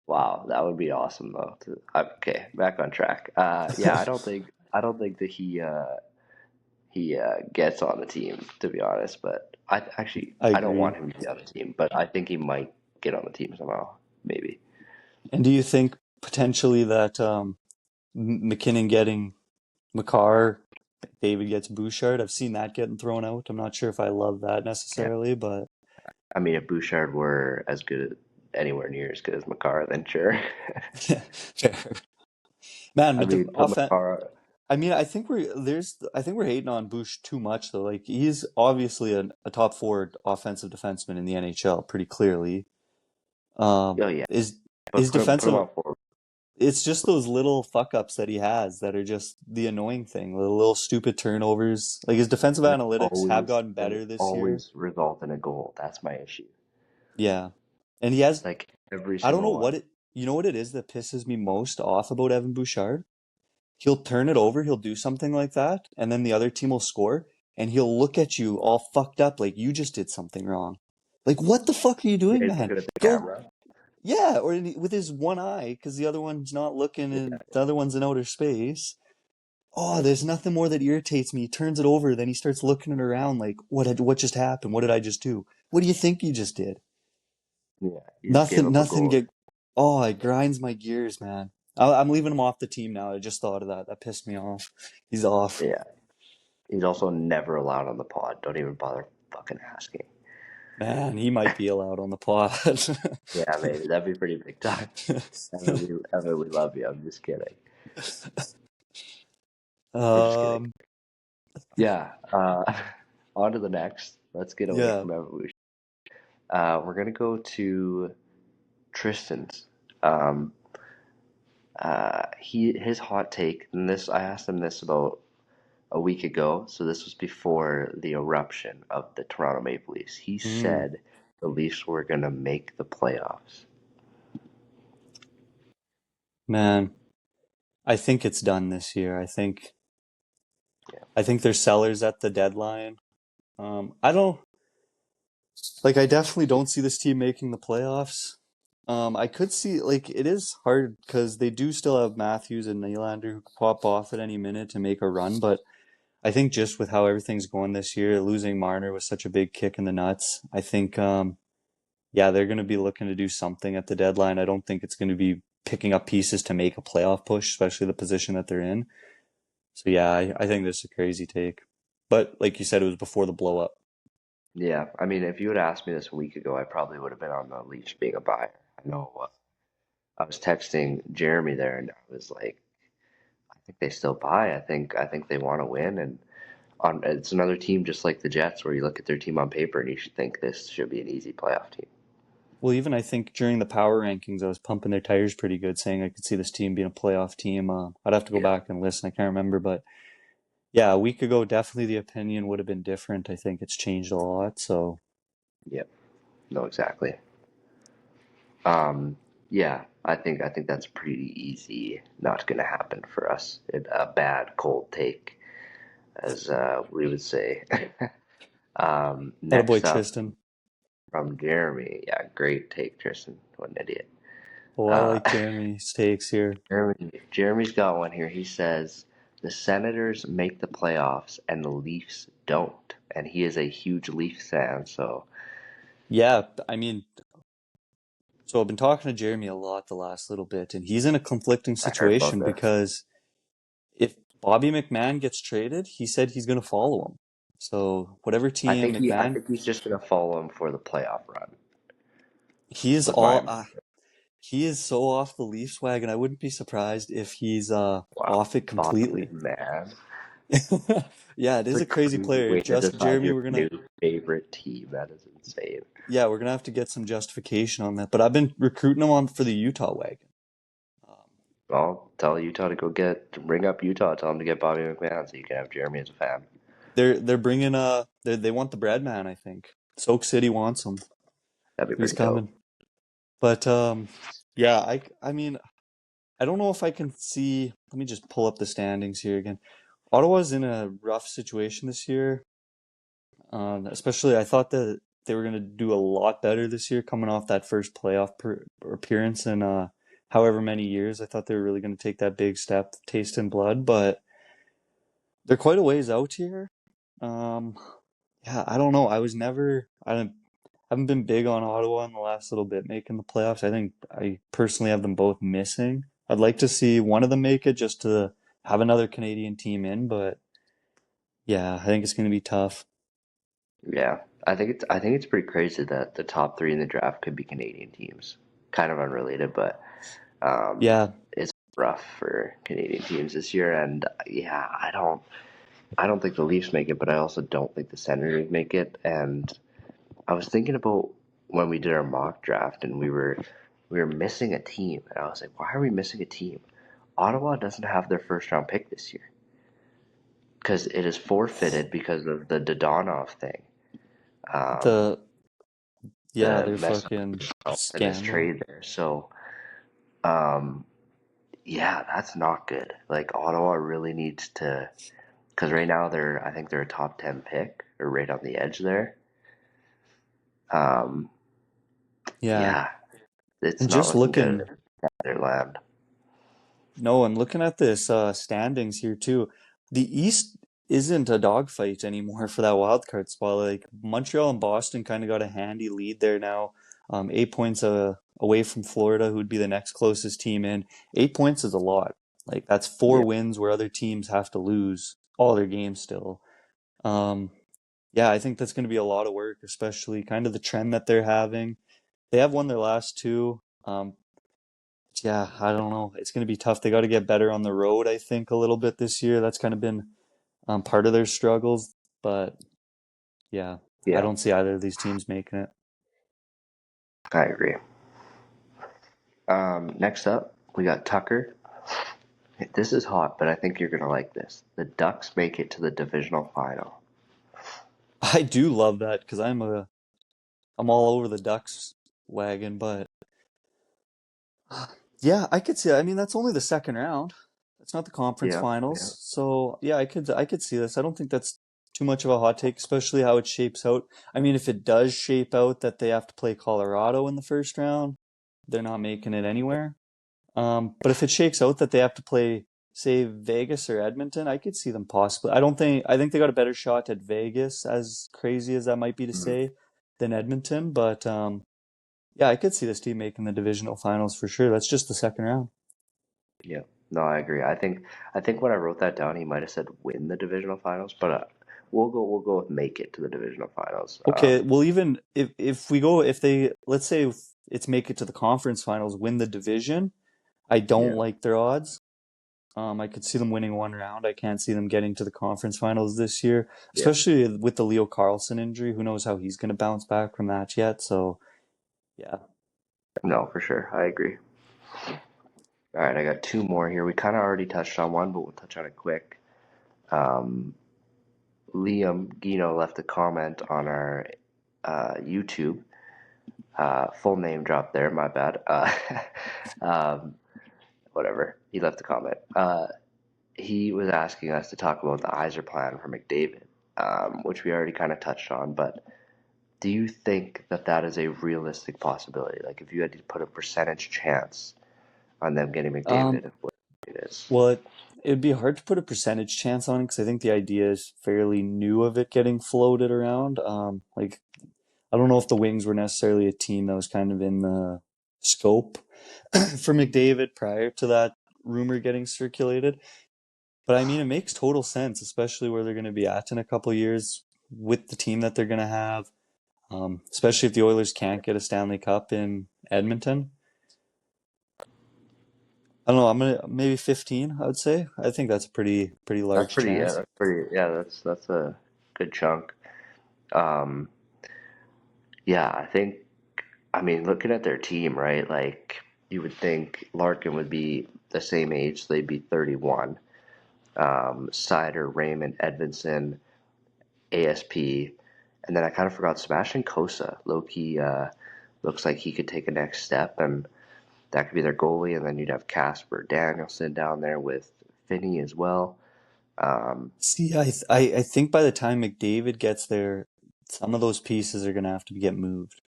Wow, that would be awesome though. Okay, back on track. Yeah, I don't think that he gets on the team to be honest, but I I don't agree. want him to be on the team, but I think he might get on the team somehow, maybe. And do you think potentially that McKinnon getting McCarr, David gets Bouchard? I've seen that getting thrown out. I'm not sure if I love that Yeah, necessarily, but I mean, if Bouchard were anywhere near as good as Makar, then sure. fair. Man, I but the mean, put offense. Makar. I mean, I think we're hating on Bush too much though. Like he's obviously a top four offensive defenseman in the NHL, pretty clearly. Oh yeah, Is but his put him defensive? on forward. It's just those little fuck ups that he has that are just the annoying thing. The little stupid turnovers. Like his defensive And analytics have gotten better they this year. always result in a goal. That's my issue. Yeah, and he has. Like every I don't know single one. what it. You know what it is that pisses me most off about Evan Bouchard? He'll turn it over, he'll do something like that, and then the other team will score, and he'll look at you all fucked up like you just did something wrong. Like, what the fuck are you Yeah, doing, he's man? looking at the Go, camera. yeah, or with his one eye, because the other one's not looking Yeah, and the other one's in outer space. Oh, there's nothing more that irritates me. He turns it over, then he starts looking it around like, what just happened? What did I just do? What do you think you just did? yeah. You just gave Nothing, up a nothing goal. get, oh, it grinds my gears, man. I'm leaving him off the team now. I just thought of that. That pissed me off. He's off. Yeah. He's also never allowed on the pod. Don't even bother fucking asking. Man, he might be allowed on the pod. Yeah, maybe that'd be pretty big time. Evan, we love you. I'm just kidding. We're just kidding. Um, Yeah. On to the next. Let's get away yeah. from evolution. We're gonna go to Tristan's. Um, his hot take, and this I asked him this about a week ago, so this was before the eruption of the Toronto Maple Leafs. He Mm, said the Leafs were gonna make the playoffs. man, I think it's done this year. I think Yeah. I think they're sellers at the deadline. I don't like I definitely don't see this team making the playoffs. I could see like it is hard because they do still have Matthews and Nylander who could pop off at any minute to make a run, but I think just with how everything's going this year, losing Marner was such a big kick in the nuts. I think yeah, they're going to be looking to do something at the deadline. I don't think it's going to be picking up pieces to make a playoff push, especially the position that they're in. So yeah, I think this is a crazy take. But like you said, it was before the blow up. Yeah, I mean, if you had asked me this a week ago, I probably would have been on the Leafs being a buyer. I know. I was texting Jeremy there, and I was like, I think they still buy. I think they want to win, and it's another team just like the Jets, where you look at their team on paper and you should think this should be an easy playoff team. Well, even I think during the power rankings, I was pumping their tires pretty good, saying I could see this team being a playoff team. I'd have to go Yeah. back and listen. I can't remember, but yeah, a week ago, definitely the opinion would have been different. I think it's changed a lot. So Yep. No, exactly. Um, yeah, I think that's pretty easy. Not going to happen for us. A bad cold take, as we would say. that boy Next up Tristan. from Jeremy. Yeah, great take, Tristan. What an idiot. Oh, I Uh, like Jeremy's takes here. Jeremy's got one here. He says the Senators make the playoffs and the Leafs don't, and he is a huge Leafs fan. So Yeah, I mean, so I've been talking to Jeremy a lot the last little bit, and he's in a conflicting I heard about situation this. because if Bobby McMahon gets traded, he said he's going to follow him. So whatever team I McMahon, think he's just gonna follow him for the playoff run. he is Was my all he is so off the Leafs wagon. I wouldn't be surprised if he's wow. off it Bobby completely. McMahon. Yeah, it It's is a a crazy crazy player. way to Just decide Jeremy, your we're gonna new favorite team. That is insane. yeah, we're gonna have to get some justification on that. But I've been recruiting him on for the Utah wagon. Um, Well, tell Utah to bring up Utah. Tell them to get Bobby McMahon so you can have Jeremy as a fan. they're bringing they want the bread man, I think. Soak City wants him. That'd be He's pretty dope. coming. But yeah, I mean, I don't know if I can see. Let me just pull up the standings here again. Ottawa's in a rough situation this year. Especially, I thought that they were going to do a lot better this year, coming off that first playoff appearance in however many years. I thought they were really going to take that big step, taste in blood, but they're quite a ways out here. Um, yeah, I don't know. I haven't been big on Ottawa in the last little bit making the playoffs. I think I personally have them both missing. I'd like to see one of them make it just to have another Canadian team in, but yeah, I think it's going to be tough. Yeah, I think it's pretty crazy that the top three in the draft could be Canadian teams. Kind of unrelated, but Yeah, it's rough for Canadian teams this year. And yeah, I don't think the Leafs make it, but I also don't think the Senators make it. And I was thinking about when we did our mock draft and we were missing a team, and I was like, why are we missing a team? Ottawa doesn't have their first round pick this year because it is forfeited because of the Dodonov thing. Um, the yeah, the they're mess fucking up in his scandal. trade there. So, um, yeah, that's not good. Like Ottawa really needs to, because right now I think they're a top 10 pick or right on the edge there. Um, Yeah. yeah, it's And not just looking good looking, in their land. no, and looking at this standings here too, the East isn't a dogfight anymore for that wild card spot. Like Montreal and Boston kind of got a handy lead there now. 8 points away from Florida, who'd be the next closest team in. 8 points is a lot. Like that's four Yeah, wins where other teams have to lose all their games still. Um, yeah, I think that's going to be a lot of work, especially kind of the trend that they're having. They have won their last two. Yeah, I don't know. It's going to be tough. They got to get better on the road, I think, a little bit this year. That's kind of been part of their struggles. But yeah, I yeah, don't see either of these teams making it. I agree. Next up, we got Tucker. This is hot, but I think you're gonna like this. The Ducks make it to the divisional final. I do love that because I'm all over the Ducks wagon. But yeah, I could see that. I mean, that's only the second round. It's not the conference Yeah, yeah, finals. So yeah, I could see this. I don't think that's too much of a hot take, especially how it shapes out. I mean, if it does shape out that they have to play Colorado in the first round, they're not making it anywhere. But if it shakes out that they have to play, say, Vegas or Edmonton, I could see them possibly. I think they got a better shot at Vegas, as crazy as that might be to mhm, say, than Edmonton. But yeah, I could see this team making the divisional finals for sure. That's just the second round. yeah. No, I agree. I think when I wrote that down, he might have said win the divisional finals, but we'll go with make it to the divisional finals. Okay, well, even if they let's say if it's make it to the conference finals, win the division, I don't Yeah, like their odds. I could see them winning one round. I can't see them getting to the conference finals this year, yeah. especially with the Leo Carlson injury. Who knows how he's going to bounce back from that yet? So, yeah. No, for sure. I agree. All right, I got two more here. We kind of already touched on one, but we'll touch on it quick. Um, Liam Gino left a comment on our YouTube. Full name drop there, my bad. Um, whatever. He left a comment. He was asking us to talk about the Iser plan for McDavid, which we already kind of touched on. But do you think that that is a realistic possibility? Like, if you had to put a percentage chance on them getting Um, McDavid, what it is? well, it'd be hard to put a percentage chance on it because I think the idea is fairly new of it getting floated around. Like I don't know if the Wings were necessarily a team that was kind of in the scope for McDavid prior to that rumor getting circulated. But I mean, it makes total sense, especially where they're going to be at in a couple years with the team that they're going to have. Especially if the Oilers can't get a Stanley Cup in Edmonton. I don't know, I'm gonna maybe 15, I would say. I think that's a pretty That's large pretty. Yeah, chance. that's pretty. Yeah, that's a good chunk. Um, yeah, I think. I mean, looking at their team, right? Like you would think Larkin would be the same age, so they'd be 31. Sider, Raymond, Edvinson, ASP, and then I kind of forgot Sebastian Kosa. Low key, looks like he could take a next step, and that could be their goalie. And then you'd have Casper Danielson down there with Finney as well. Um, See, I think by the time McDavid gets there, some of those pieces are gonna have to get moved.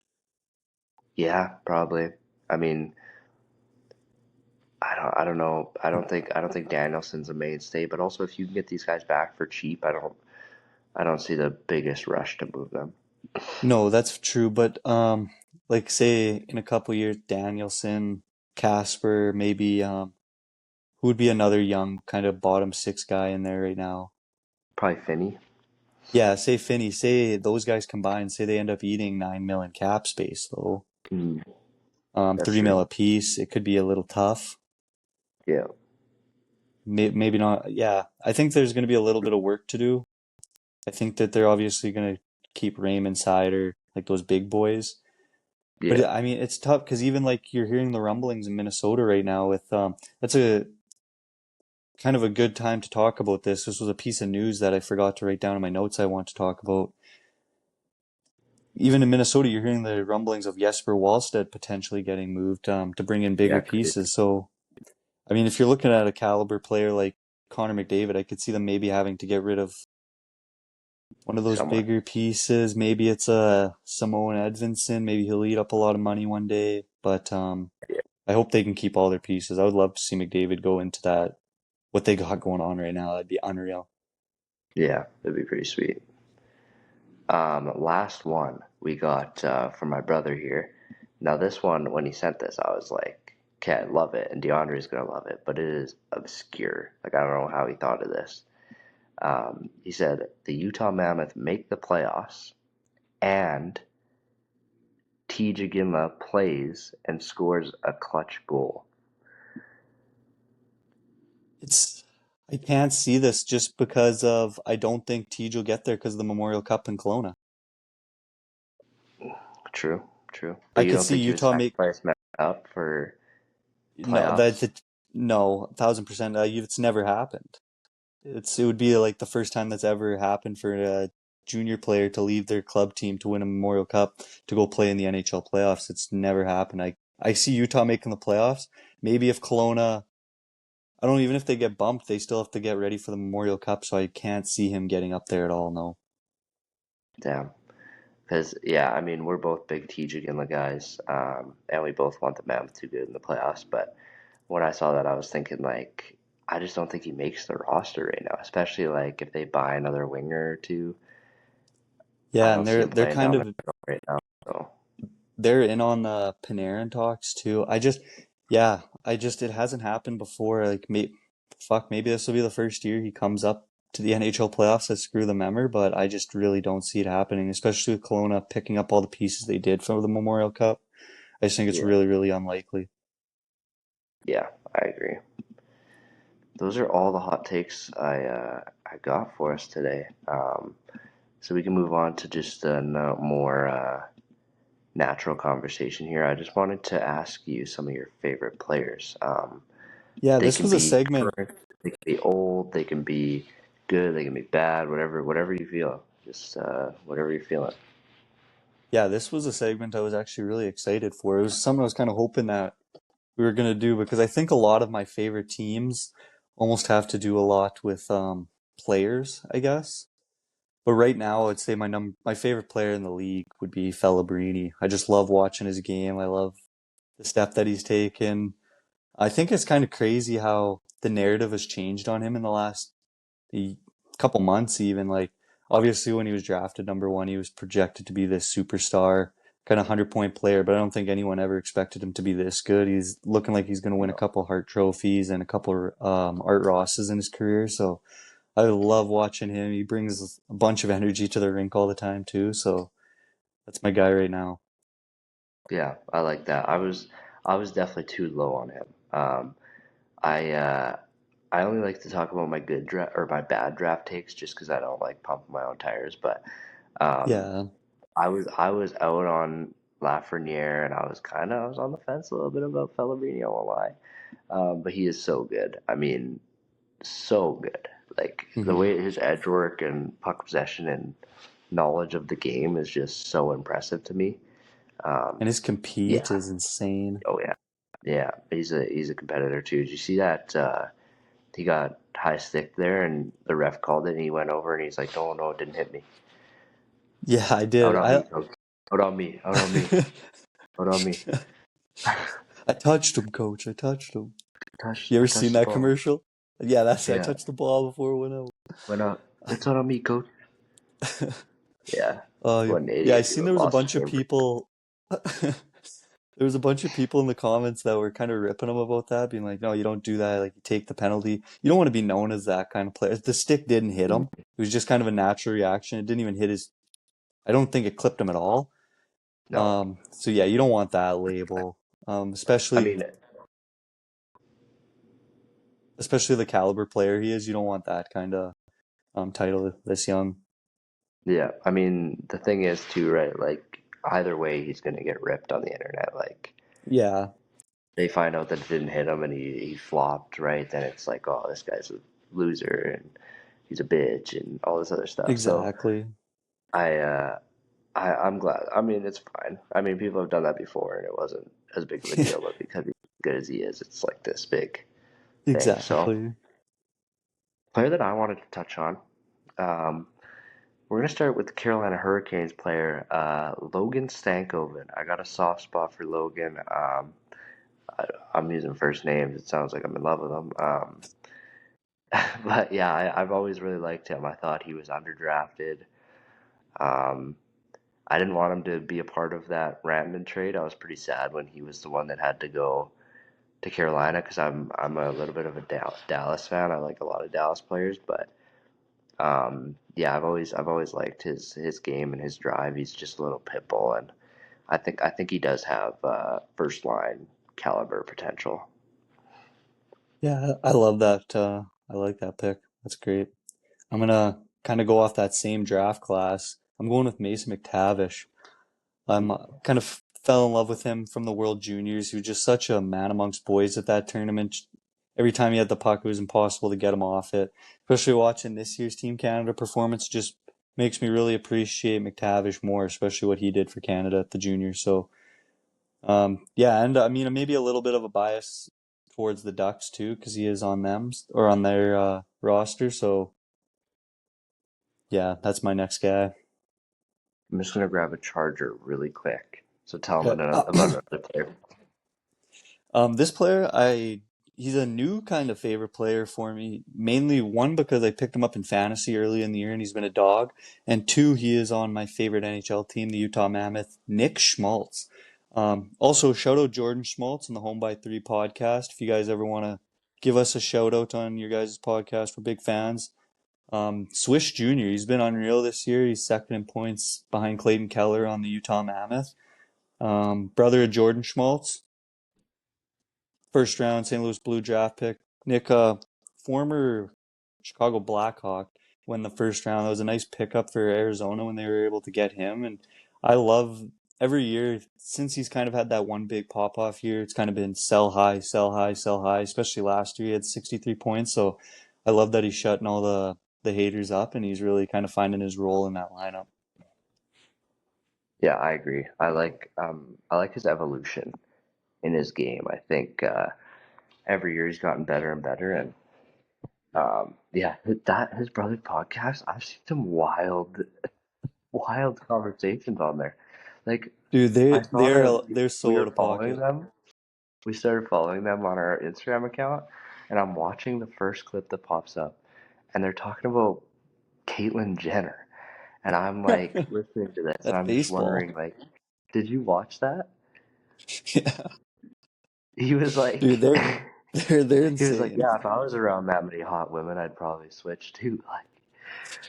yeah, probably. I mean, I don't know. I don't think Danielson's a mainstay, but also if you can get these guys back for cheap, I don't see the biggest rush to move them. No, that's true, but like say in a couple years, Danielson, Casper, maybe who would be another young kind of bottom six guy in there right now? Probably Finney. Yeah, say Finney, say those guys combined, say they end up eating 9 million cap space though. Mm, that's 3 mil true. a piece, it could be a little tough. Yeah, Maybe not. Yeah, I think there's going to be a little bit of work to do. I think that they're obviously going to keep Raymond Sider, like those big boys. But yeah, I mean, it's tough because even like you're hearing the rumblings in Minnesota right now with that's a kind of a good time to talk about this. This was a piece of news that I forgot to write down in my notes I want to talk about. Even in Minnesota, you're hearing the rumblings of Jesper Wallstedt potentially getting moved to bring in yeah. bigger pieces. So, I mean, if you're looking at a caliber player like Connor McDavid, I could see them maybe having to get rid of one of those Someone. bigger pieces. Maybe it's a Samoan Edvinson. Maybe he'll eat up a lot of money one day. But Yeah, I hope they can keep all their pieces. I would love to see McDavid go into that, what they got going on right now. That'd be unreal. yeah, that'd be pretty sweet. Last one we got from my brother here. Now this one, when he sent this, I was like, "Okay, I love it," and DeAndre's gonna love it, but it is obscure. Like I don't know how he thought of this. He said the Utah Mammoth make the playoffs and T. Jagima plays and scores a clutch goal. It's I can't see this just because of I don't think Tej will get there because of the Memorial Cup in Kelowna. True, true. But I you could don't see think he would Utah make sacrifice Matt up for no playoffs? no 1,000%. It's never happened. It would be like the first time that's ever happened for a junior player to leave their club team to win a Memorial Cup to go play in the NHL playoffs. It's never happened. I see Utah making the playoffs. Maybe if Kelowna, I don't know, even if they get bumped, they still have to get ready for the Memorial Cup, so I can't see him getting up there at all, no. Damn. Because yeah, I mean we're both big TJ Ginla guys, and we both want the Mammoth to good in the playoffs. But when I saw that, I was thinking like, I just don't think he makes the roster right now. Especially like if they buy another winger or two, I Yeah, and don't see him they're playing kind down the of middle right now. So they're in on the Panarin talks too. Yeah, it hasn't happened before. Maybe this will be the first year he comes up to the NHL playoffs to screw the member, but I just really don't see it happening, especially with Kelowna picking up all the pieces they did for the Memorial Cup. I just think it's yeah, really, really unlikely. yeah, I agree. Those are all the hot takes I got for us today. So we can move on to just a more natural conversation here. I just wanted to ask you some of your favorite players. Yeah, They this can was a be segment. current, they can be old, they can be good, they can be bad, whatever you feel. Just whatever you're feeling. Yeah, this was a segment I was actually really excited for. It was something I was kind of hoping that we were gonna do because I think a lot of my favorite teams almost have to do a lot with players, I guess. But right now, I'd say my favorite player in the league would be Felabrini. I just love watching his game. I love the step that he's taken. I think it's kind of crazy how the narrative has changed on him in the last e- couple months, even. Like, obviously, when he was drafted number one, he was projected to be this superstar, kind of 100-point player, but I don't think anyone ever expected him to be this good. He's looking like he's going to win a No. couple Hart trophies and a couple Art Rosses in his career. So I love watching him. He brings a bunch of energy to the rink all the time too. So that's my guy right now. Yeah, I like that. I was definitely too low on him. I only like to talk about my good draft or my bad draft takes just because I don't like pumping my own tires. But um, Yeah. I was out on Lafreniere and I was on the fence a little bit about Pellegrini, I won't lie. But he is so good. I mean, so good. Like the Hmm. way his edge work and puck possession and knowledge of the game is just so impressive to me. And Um, his compete yeah. is insane. Oh yeah. Yeah. He's a competitor too. Did you see that? He got high stick there, and the ref called it, and he went over, and he's like, "No, no, it didn't hit me. Yeah, I Out did. on me, coach. Out on me. Out on me. Out on me." I touched him, coach. I touched him. You I ever seen touched the that ball. commercial? Yeah, that's it. I Yeah, touched the ball before it went went up. It's out on me, coach. out. Yeah, Uh, what an yeah, I idiot! He seen there was a lost his bunch of game. people. There was a bunch of people in the comments that were kind of ripping him about that, being like, "No, you don't do that. Like, you take the penalty. You don't want to be known as that kind of player." The stick didn't hit him. It was just kind of a natural reaction. It didn't even hit his. I don't think it clipped him at all. No, So yeah, you don't want that label. I Especially mean, especially the caliber player he is. You don't want that kind of title this young. yeah, I mean, the thing is too, right? Like either way, he's gonna get ripped on the internet. Like Yeah, they find out that it didn't hit him and he flopped, right? Then it's like, oh, this guy's a loser and he's a bitch and all this other stuff. So exactly. I I'm glad. I mean, it's fine. I mean, people have done that before and it wasn't as big of a deal, but because he's as good as he is, it's like this big thing. So Exactly. player that I wanted to touch on, um, we're gonna start with the Carolina Hurricanes player, Logan Stankoven. I got a soft spot for Logan. I'm using first names. It sounds like I'm in love with him. But yeah, I've always really liked him. I thought he was underdrafted. Um, I didn't want him to be a part of that Rantanen trade. I was pretty sad when he was the one that had to go to Carolina because I'm a little bit of a Dallas fan. I like a lot of Dallas players, but yeah, I've always liked his game and his drive. He's just a little pit bull, and I think he does have first line caliber potential. Yeah, I love that. I like that pick. That's great. I'm gonna kind of go off that same draft class. I'm going with Mason McTavish. I'm kind of fell in love with him from the World Juniors. He was just such a man amongst boys at that tournament. Every time he had the puck, it was impossible to get him off it. Especially watching this year's Team Canada performance just makes me really appreciate McTavish more, especially what he did for Canada at the juniors. So, yeah, and I mean, maybe a little bit of a bias towards the Ducks too, because he is on them or on their roster. So, yeah, that's my next guy. I'm just gonna grab a charger really quick. So tell him Okay. about another player. This player, he's a new kind of favorite player for me. Mainly one because I picked him up in fantasy early in the year and he's been a dog, and two, he is on my favorite NHL team, the Utah Mammoth, Nick Schmaltz. Also, shout out Jordan Schmaltz on the Home by Three podcast. If you guys ever want to give us a shout out on your guys' podcast, we're big fans. Swish Jr., he's been unreal this year. He's second in points behind Clayton Keller on the Utah Mammoth. Brother of Jordan Schmaltz, first round St. Louis Blue draft pick. Nick, former Chicago Blackhawk, went the first round. That was a nice pickup for Arizona when they were able to get him. And I love every year since he's kind of had that one big pop off year. It's kind of been sell high, sell high, sell high. Especially last year, he had 63 points. So I love that he's shutting all the haters up and he's really kind of finding his role in that lineup. Yeah, I agree. I like his evolution in his game. I think every year he's gotten better and better, and yeah, that his brother podcast. I've seen some wild conversations on there. Like Dude, I saw that they're we so out were of following pocket. them. We started following them on our Instagram account, and I'm watching the first clip that pops up, and they're talking about Caitlyn Jenner, and I'm like listening to this, and That's I'm just baseball. wondering, like, did you watch that? Yeah. He was Dude, like, they're he was like, insane. yeah, if I was around that many hot women, I'd probably switch too.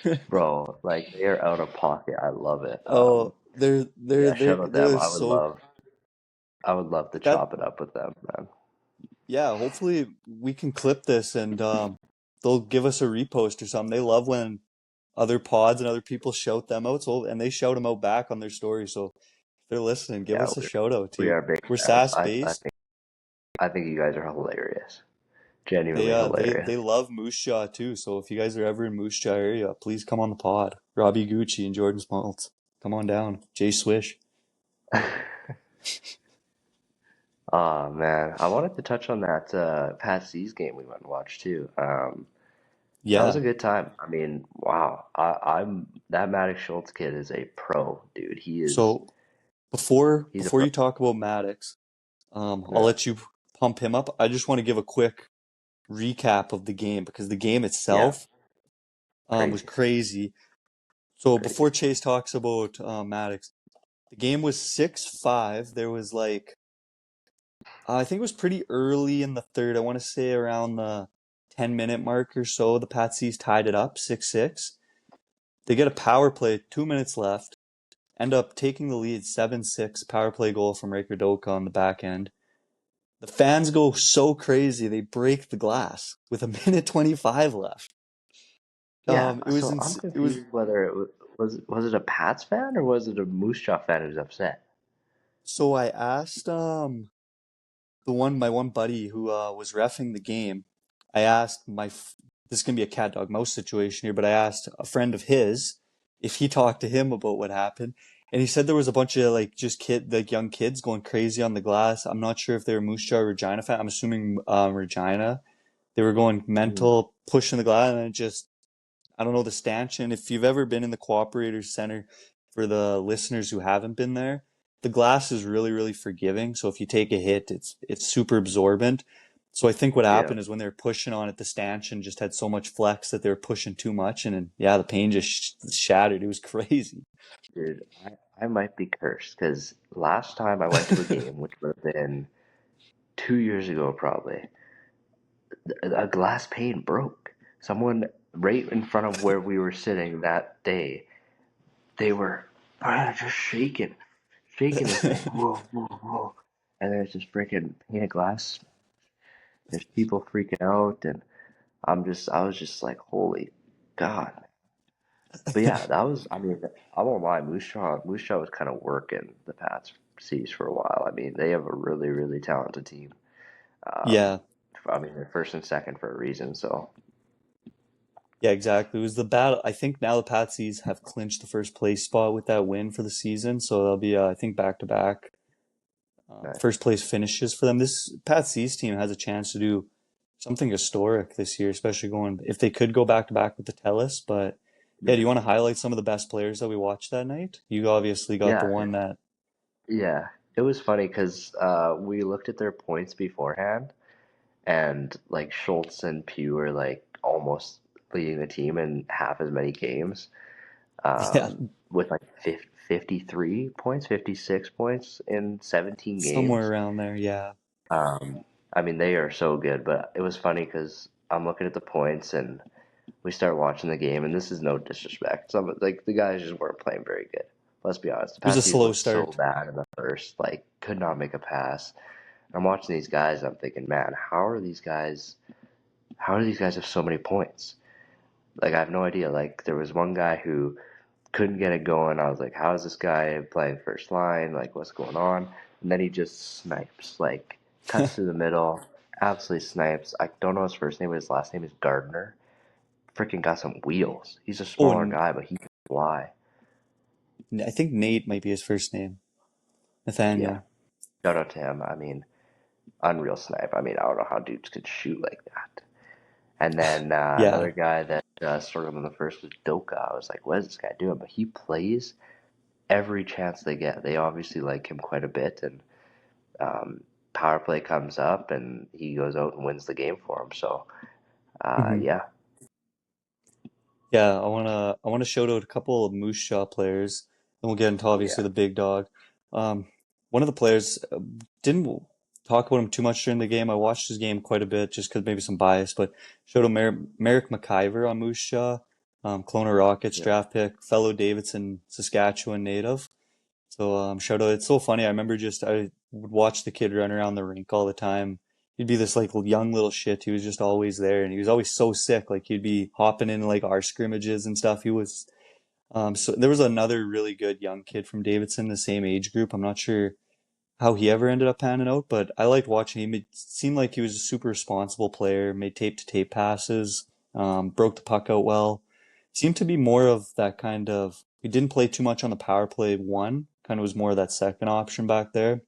Like, bro, like they are out of pocket. I love it. Oh, Yeah, shout out them. they're so I would love to that chop it up with them, man. Yeah, hopefully we can clip this and they'll give us a repost or something. They love when other pods and other people shout them out, so and they shout them out back on their story. So if they're listening, give Yeah, us a shout out we too. are big We're fans. SaaS based. I think you guys are hilarious. They Genuinely uh they hilarious. they love Moose Jaw too. So if you guys are ever in Moose Jaw area, please come on the pod. Robbie Gucci and Jordan Smaltz. Come on down. Jay Swish. Oh man, I wanted to touch on that Pat C's game we went and watched too. That was Yeah. a good time. I mean, wow. I'm that Maddox Schultz kid is a pro, dude. So before He's a before pro. you talk about Maddox, I'll Yeah, let you pump him up. I just want to give a quick recap of the game because the game yeah, itself was crazy, crazy. So crazy. before Chase talks about Maddox, the game was 6-5. There was like I think it was pretty early in the third. I want to say around the 10-minute mark or so. The Patsies tied it up 6-6. They get a power play, 2 minutes left. End up taking the lead 7-6. Power play goal from Raker Doka on the back end. The fans go so crazy they break the glass with a minute 25 left. Yeah, It was so I'm it was confused whether was it a Pats fan or was it a Moose Jaw fan who's upset? so I asked the one my one buddy who was refing the game. I asked this is gonna be a cat dog mouse situation here, but I asked a friend of his if he talked to him about what happened, and he said there was a bunch of like just young kids going crazy on the glass. I'm not sure if they were Moose Jaw or Regina fan. I'm assuming Regina. They were going Mhm. mental, pushing the glass, and it just I don't know the stanchion. If you've ever been in the Cooperators Center, for the listeners who haven't been there, the glass is really, really forgiving. So if you take a hit, it's super absorbent. So I think what Yeah, happened is when they were pushing on it, the stanchion just had so much flex that they were pushing too much, and then, yeah, the paint just shattered. It was crazy. dude, I might be cursed because last time I went to a game, which would have been 2 years ago probably, a glass pane broke. Someone right in front of where we were sitting that day, they were just shaking this thing. Whoa, whoa, whoa. And there's this freaking pane of glass. There's people freaking out, and I was just like, holy God. But yeah, that was, I mean, I won't lie, Moose Jaw was kind of working the Pats C's for a while. I mean, they have a really, really talented team. Um, Yeah, I mean, they're first and second for a reason, so. yeah, exactly. It was the battle. I think now the Patsies have clinched the first place spot with that win for the season, so they'll be, I think, back to back Nice. first place finishes for them. This Pat C's team has a chance to do something historic this year, especially going if they could go back to back with the Tellus. But yeah, do you Yeah. want to highlight some of the best players that we watched that night? You obviously got the Yeah, one that yeah. It was funny because we looked at their points beforehand, and like Schultz and Pugh are like almost leading the team in half as many games, yeah, with like 53 points, 56 points in 17 somewhere games. around there. Yeah. Um, I mean, they are so good, but it was funny because I'm looking at the points and we start watching the game, and this is no disrespect. Some like the guys just weren't playing very good. Let's be honest. The It was a Patsies slow looked so start. bad in the first, like could not make a pass. I'm watching these guys, I'm thinking, man, how do these guys have so many points? Like I have no idea. Like there was one guy who couldn't get it going. I was like, how is this guy playing first line? Like what's going on? And then he just snipes, like cuts through the middle, absolutely snipes. I don't know his first name, but his last name is Gardner. Freaking got some wheels. He's a Oh, smaller guy, but he can fly. I think Nate might be his first name. Yeah. Nathaniel. Shout out to him. I mean, unreal snipe. I mean, I don't know how dudes could shoot like that. And then Yeah. another guy that struggled in the first was Doka. I was like, what is this guy doing? But he plays every chance they get. They obviously like him quite a bit, and um, power play comes up, and he goes out and wins the game for him. So hmm yeah, Yeah, I wanna shout out a couple of Moose Jaw players, and we'll get into obviously yeah, the big dog. One of the players didn't talk about him too much during the game. I watched his game quite a bit just because maybe some bias, but showed him Merrick McIver on Moose Jaw, Kelowna Rockets yeah, draft pick, fellow Davidson, Saskatchewan native. So shout out. It's so funny. I remember just I would watch the kid run around the rink all the time. he'd be this like young little shit. He was just always there, and he was always so sick. Like he'd be hopping in like our scrimmages and stuff. He was so there was another really good young kid from Davidson, the same age group. I'm not sure how he ever ended up panning out, but I liked watching him. It seemed like he was a super responsible player, made tape to tape passes, broke the puck out well. Seemed to be more of that kind of, he didn't play too much on the power play one, kind of was more of that second option back there.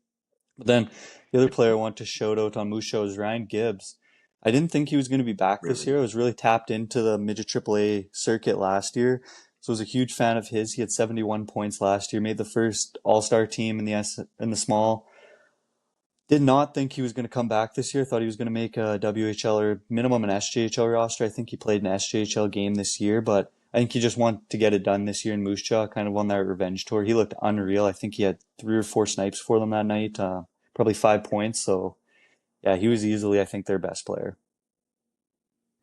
But then the other player I want to shout out on Moose Show is Ryan Gibbs. I didn't think he was going to be back this Really? year. I was really tapped into the midget AAA circuit last year. So I was a huge fan of his. He had 71 points last year, made the first All-Star team in the small. Did not think he was going to come back this year. Thought he was going to make a WHL or minimum an SJHL roster. I think he played an SJHL game this year, but I think he just wanted to get it done this year in Moose Jaw, kind of on that revenge tour. He looked unreal. I think he had 3 or 4 snipes for them that night, probably 5 points. So yeah, he was easily, I think, their best player.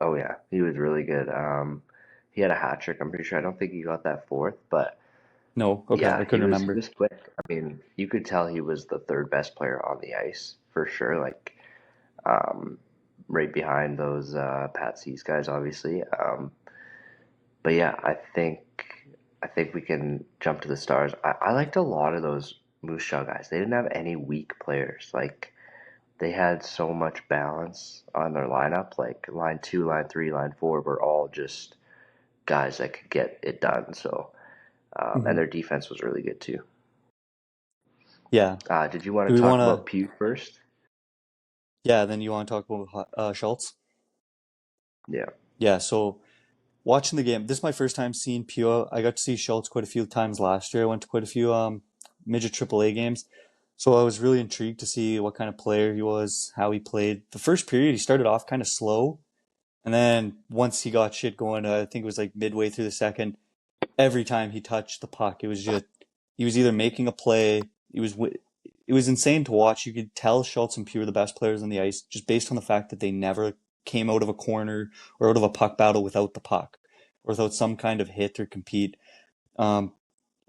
Oh yeah, he was really good. He had a hat trick. I'm pretty sure. I don't think he got that fourth, but No, okay, I yeah, couldn't he remember. was quick. I mean, you could tell he was the third best player on the ice for sure. Like, um, right behind those Pat C's guys, obviously. But yeah, I think we can jump to the stars. I liked a lot of those Moose Jaw guys. They didn't have any weak players. Like they had so much balance on their lineup. Like line two, line three, line four were all just guys that could get it done. So and Hmm. their defense was really good too. Yeah. Did you want Do to we talk want about to? Pew first? Yeah. Then you want to talk about Schultz? Yeah, Yeah. So watching the game, this is my first time seeing Pua. I got to see Schultz quite a few times last year. I went to quite a few midget AAA games. So I was really intrigued to see what kind of player he was, how he played. The first period, he started off kind of slow, and then once he got shit going, I think it was like midway through the second, every time he touched the puck, it was just he was either making a play. It was insane to watch. You could tell Schultz and Pugh were the best players on the ice just based on the fact that they never came out of a corner or out of a puck battle without the puck or without some kind of hit or compete. Um,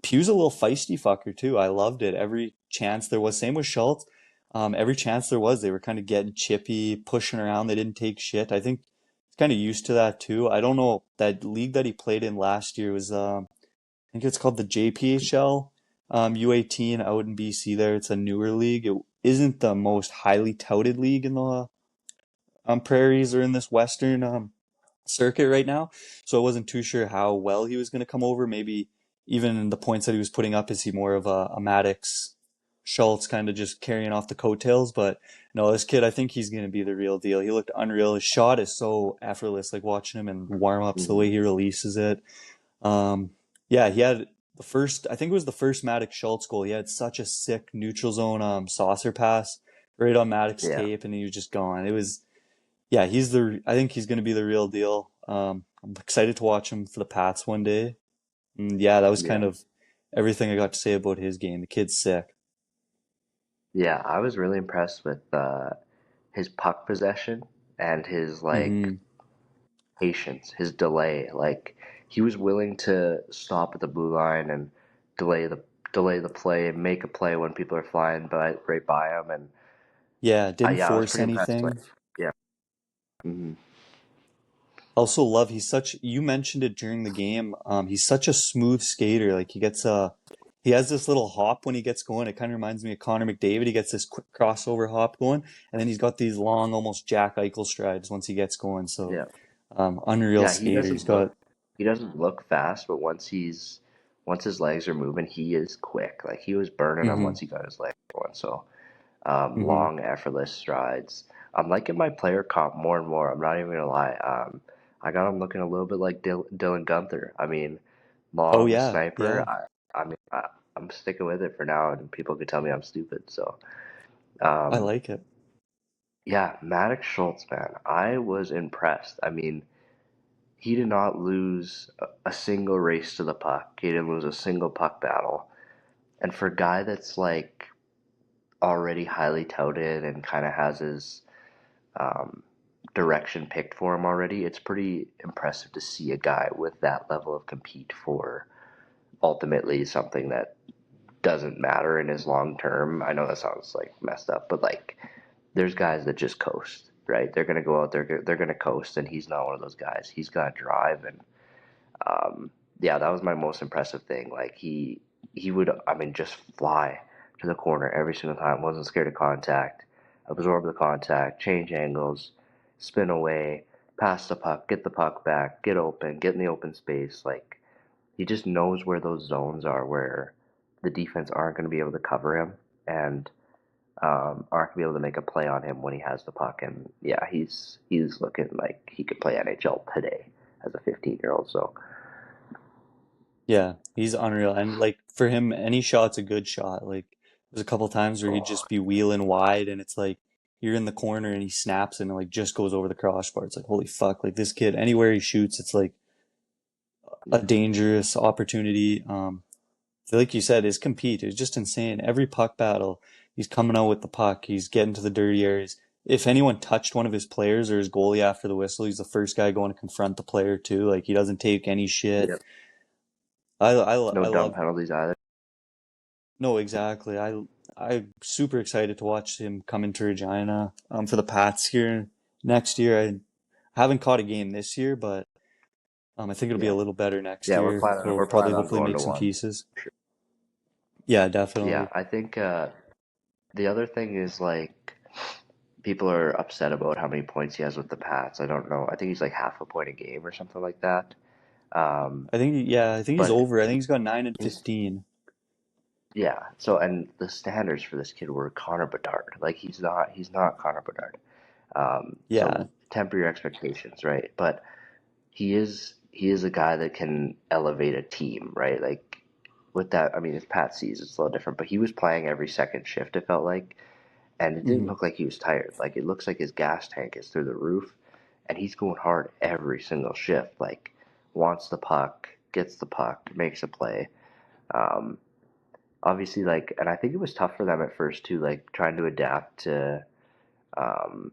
Pugh's a little feisty fucker too. I loved it. Every chance there was, same with Schultz. Every chance there was, they were kind of getting chippy, pushing around. They didn't take shit. I think he's kind of used to that too. I don't know that league that he played in last year was I think it's called the JPHL, U18 out in BC there. It's a newer league. It isn't the most highly touted league in the prairies or in this western circuit right now. So I wasn't too sure how well he was going to come over. Maybe even the points that he was putting up, is he more of a Maddox Schultz kind of just carrying off the coattails? But no, this kid, I think he's going to be the real deal. He looked unreal. His shot is so effortless, like watching him in warm ups, the hmm way he releases it. Um, yeah, he had the first, I think it was the first Maddox Schultz goal. He had such a sick neutral zone saucer pass right on Maddox yeah, tape, and he was just gone. It was, yeah, I think he's going to be the real deal. I'm excited to watch him for the Pats one day. And yeah, that was yeah, kind of everything I got to say about his game. The kid's sick. yeah. I was really impressed with his puck possession and his like Hmm. patience, his delay. Like he was willing to stop at the blue line and delay the delay the play and make a play when people are flying by right by him. And Yeah, didn't yeah, I was force pretty impressed. Like anything. yeah, hmm Also love you mentioned it during the game. He's such a smooth skater. Like he has this little hop when he gets going. It kind of reminds me of Connor McDavid. He gets this quick crossover hop going, and then he's got these long, almost Jack Eichel strides once he gets going. So, yeah, unreal yeah. skater. He's got, He doesn't look fast, but once his legs are moving, he is quick. Like he was burning them hmm once he got his legs going. So hmm long, effortless strides. I'm liking my player comp more and more. I'm not even gonna lie. I got him looking a little bit like Dylan Gunther. I mean, Oh long yeah, sniper. yeah, I'm sticking with it for now, and people could tell me I'm stupid. So, I um, like it. yeah, Maddox Schultz, man, I was impressed. I mean, he did not lose a single race to the puck. He didn't lose a single puck battle. And for a guy that's like already highly touted and kind of has his um, direction picked for him already, it's pretty impressive to see a guy with that level of compete for ultimately something that doesn't matter in his long term. I know that sounds like messed up, but like there's guys that just coast, right? They're gonna go out there, they're gonna coast, and he's not one of those guys. He's got drive, and um, yeah, that was my most impressive thing. Like he would, I mean, just fly to the corner every single time. Wasn't scared of contact, absorb the contact, change angles, spin away, pass the puck, get the puck back, get open, get in the open space. Like he just knows where those zones are where the defense aren't going to be able to cover him and aren't going to be able to make a play on him when he has the puck. And yeah, he's looking like he could play NHL today as a 15-year-old. So Yeah, he's unreal. And like for him, any shot's a good shot. Like there's a couple times where he'd oh, just be wheeling wide and it's like you're in the corner and he snaps and it like just goes over the crossbar. It's like holy fuck, like this kid, anywhere he shoots, it's like a dangerous opportunity. Like you said, his compete is just insane. Every puck battle, he's coming out with the puck. He's getting to the dirty areas. If anyone touched one of his players or his goalie after the whistle, he's the first guy going to confront the player too. Like he doesn't take any shit. yep. No I dumb love. penalties either. No, exactly. I'm super excited to watch him come into Regina for the Pats here next year. I haven't caught a game this year, but I think it'll be Yeah, a little better next yeah. We're year. planning He'll we're probably planning on hopefully going make to some one. pieces. Yeah, Yeah, definitely. I think the other thing is like people are upset about how many points he has with the Pats. I don't know. I think he's like half a point a game or something like that. Um, I think he's but over. I think he's got 9 and he's 15. yeah. So and the standards for this kid were Connor Bedard. Like he's not Connor Bedard. Yeah. So temper your expectations, right? But he is a guy that can elevate a team, right? Like with that, I mean, if Pat sees it's a little different, but he was playing every second shift. It felt like, and it didn't hmm look like he was tired. Like it looks like his gas tank is through the roof, and he's going hard every single shift. Like wants the puck, gets the puck, makes a play. Um, Obviously, like, and I think it was tough for them at first too, like trying to adapt to, um,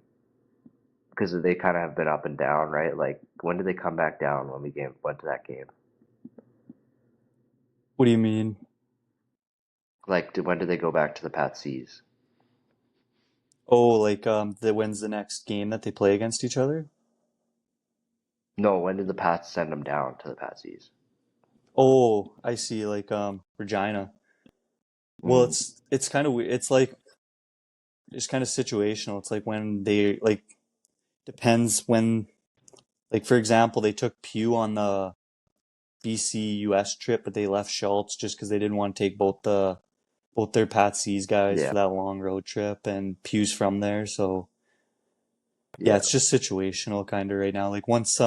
because they kind of have been up and down, right? Like when did they come back down when we went to that game? What do you mean? Like, when did they go back to the Patsies? Oh, like when's the next game that they play against each other? No, when did the Pats send them down to the Patsies? Oh, I see. Like Regina. Well, Mm, it's kind of weird. It's like it's kind of situational. It's like when they like depends when like for example, they took Pew on the BC US trip, but they left Schultz just because they didn't want to take both their Pat C's guys yeah, for that long road trip, and Pew's from there, so yeah, yeah, it's just situational kind of right now. Like once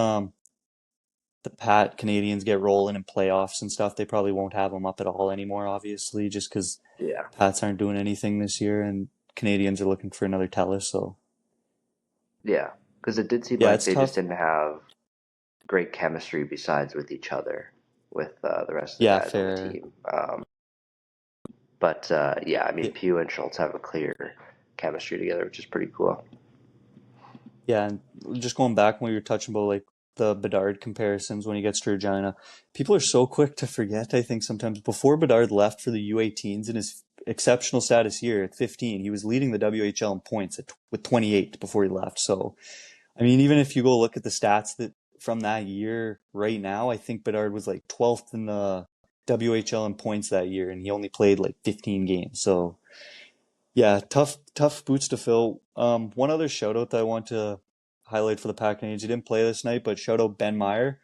the Pat Canadians get rolling in playoffs and stuff, they probably won't have them up at all anymore, obviously, just because yeah, Pats aren't doing anything this year and Canadians are looking for another Telus. So yeah. Because it did seem yeah, like it's they just tough. didn't have great chemistry besides with each other, with the rest of the Yeah, guys on the fair. team. But yeah, I mean, Yeah, Pugh and Schultz have a clear chemistry together, which is pretty cool. yeah, and just going back when we were touching about like the Bedard comparisons when he gets to Regina, people are so quick to forget. I think sometimes before Bedard left for the U18s in his exceptional status year at 15, he was leading the WHL in points with 28 before he left. So I mean, even if you go look at the stats that from that year right now, I think Bedard was like 12th in the WHL in points that year, and he only played like 15 games. So yeah, tough boots to fill. One other shout out that I want to highlight for the Pack Canadians. He didn't play this night, but shout out Ben Meyer.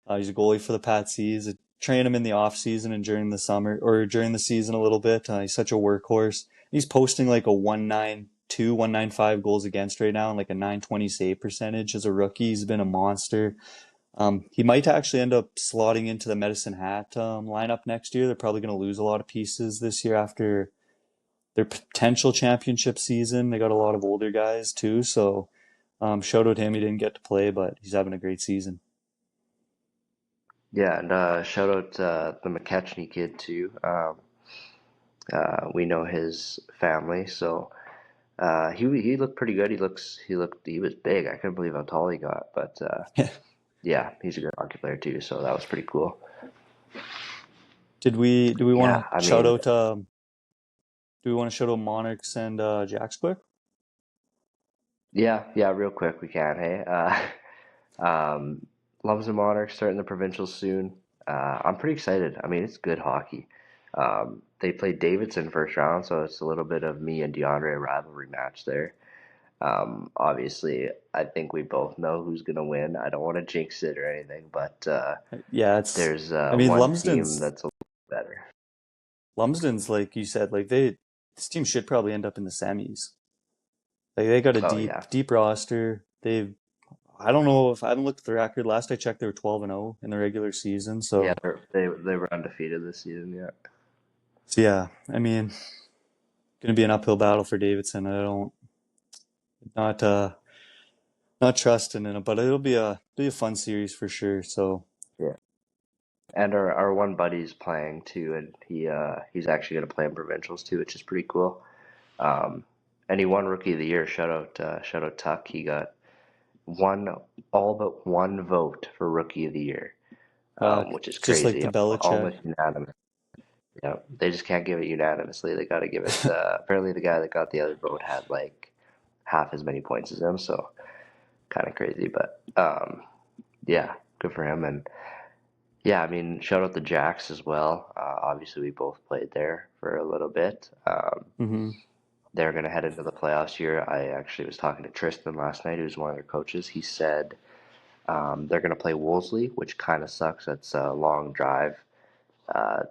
He's a goalie for the Patsies. I train him in the off season and during the summer or during the season a little bit. He's such a workhorse. He's posting like a 192, 195 goals against right now and like a 920 save percentage as a rookie. He's been a monster. He might actually end up slotting into the Medicine Hat lineup next year. They're probably going to lose a lot of pieces this year after their potential championship season. They got a lot of older guys too. So shout out him. He didn't get to play, but he's having a great season. Yeah, and shout out the McKechnie kid too. We know his family, so he looked pretty good. He was big. I couldn't believe how tall he got. But yeah, he's a good hockey player too, so that was pretty cool. Do we want Yeah, to I shout mean, out do we want to shout out Monarchs and Jacks quick? Yeah, yeah, real quick we can. Hey, Lumps and Monarchs starting the provincials soon. I'm pretty excited. I mean, it's good hockey. They played Davidson first round, so it's a little bit of me and DeAndre rivalry match there. Obviously, I think we both know who's gonna win. I don't want to jinx it or anything, but Yeah, it's. there's I mean, one team that's a little better. Lumsden's like you said, like this team should probably end up in the semis. Like they got a Oh deep yeah, deep roster. They've I don't know if I haven't looked at the record. Last I checked, they were 12-0 in the regular season. yeah, So, they were undefeated this season. Yeah. so yeah, I mean, gonna be an uphill battle for Davidson. I don't not not trusting in it, but it'll be a fun series for sure. So, Yeah. And our one buddy's playing too, and he's actually gonna play in provincials too, which is pretty cool. Um, and he won Rookie of the Year. Shout out Tuck. He got one all but one vote for Rookie of the Year, fuck, which is just like crazy. the Belichick. Almost unanimous. Yeah, they just can't give it unanimously. They got to give it. Apparently, the guy that got the other vote had like half as many points as him, so kind of crazy. But yeah, good for him. And yeah, I mean, shout out to Jax as well. Obviously, we both played there for a little bit. Hmm. They're going to head into the playoffs here. I actually was talking to Tristan last night, who's one of their coaches. He said they're going to play Wolseley, which kind of sucks. That's a long drive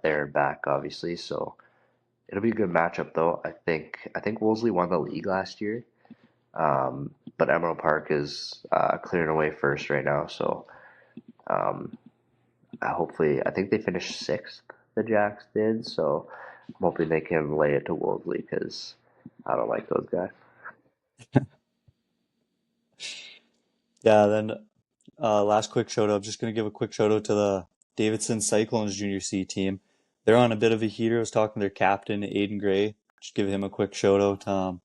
there and back, obviously. So it'll be a good matchup, though. I think Wolseley won the league last year, but Emerald Park is clearing away first right now. So um, hopefully, I think they finished sixth. The Jacks did, so I'm hoping they can lay it to Wolseley because I don't like those guys. Yeah, then last quick shout out. Just gonna give a quick shout out to the Davidson Cyclones Junior C team. They're on a bit of a heater. I was talking to their captain, Aiden Gray. Just give him a quick shout out.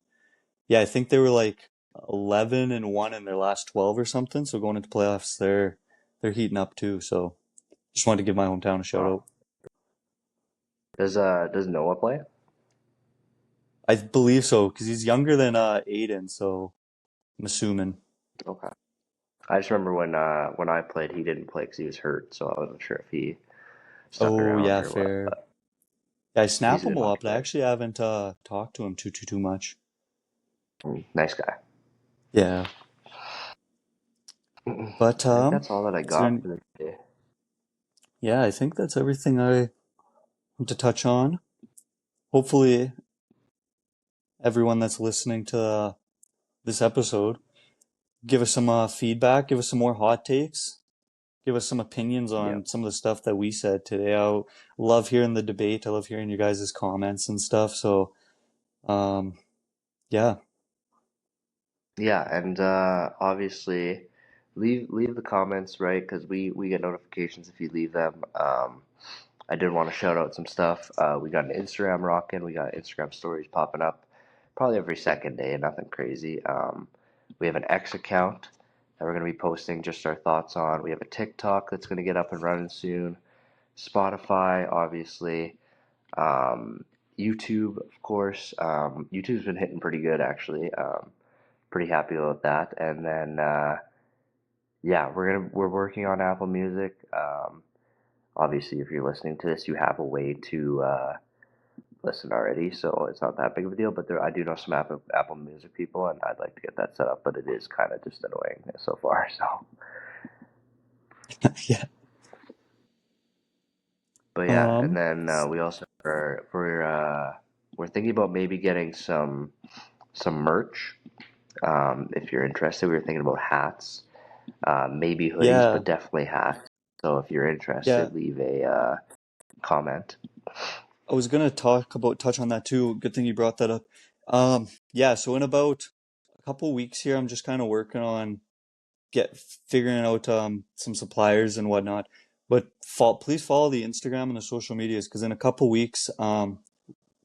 Yeah, I think they were like 11-1 in their last 12 or something. So going into playoffs, they're heating up too. So just wanted to give my hometown a shout Wow. out. Does Noah play? I believe so because he's younger than Aiden. So I'm assuming. Okay. I just remember when I played, he didn't play because he was hurt, so I wasn't sure if he stuck Oh around yeah, or what. fair. But Yeah, I snap he's a him good a lot, hockey but I player. actually haven't talked to him too much. Nice guy. Yeah, but I think that's all that I is there got any, for the day. yeah, I think that's everything I want to touch on. Hopefully, everyone that's listening to this episode give us some feedback, give us some more hot takes, give us some opinions Yep. on some of the stuff that we said today. I love hearing the debate. I love hearing you guys' comments and stuff. So, um, yeah, Yeah, and obviously, leave the comments right because we get notifications if you leave them. I did want to shout out some stuff. We got an Instagram rocking. We got Instagram stories popping up probably every second day, nothing crazy. We have an X account that we're going to be posting just our thoughts on. We have a TikTok that's going to get up and running soon. Spotify, obviously. Um, YouTube, of course. YouTube's been hitting pretty good, actually. Pretty happy with that. And then, yeah, we're working on Apple Music. Obviously, if you're listening to this, you have a way to listen already, so it's not that big of a deal. But I do know some Apple Music people, and I'd like to get that set up. But it is kind of just annoying so far. So, yeah. but yeah, and Um, then we also we're thinking about maybe getting some merch. If you're interested, we were thinking about hats, maybe hoodies, yeah, but definitely hats. So if you're yeah. interested, leave a comment. I was gonna touch on that too. Good thing you brought that up. Yeah, so in about a couple weeks here, I'm just kind of working on get figuring out some suppliers and whatnot. But please follow the Instagram and the social medias because in a couple weeks,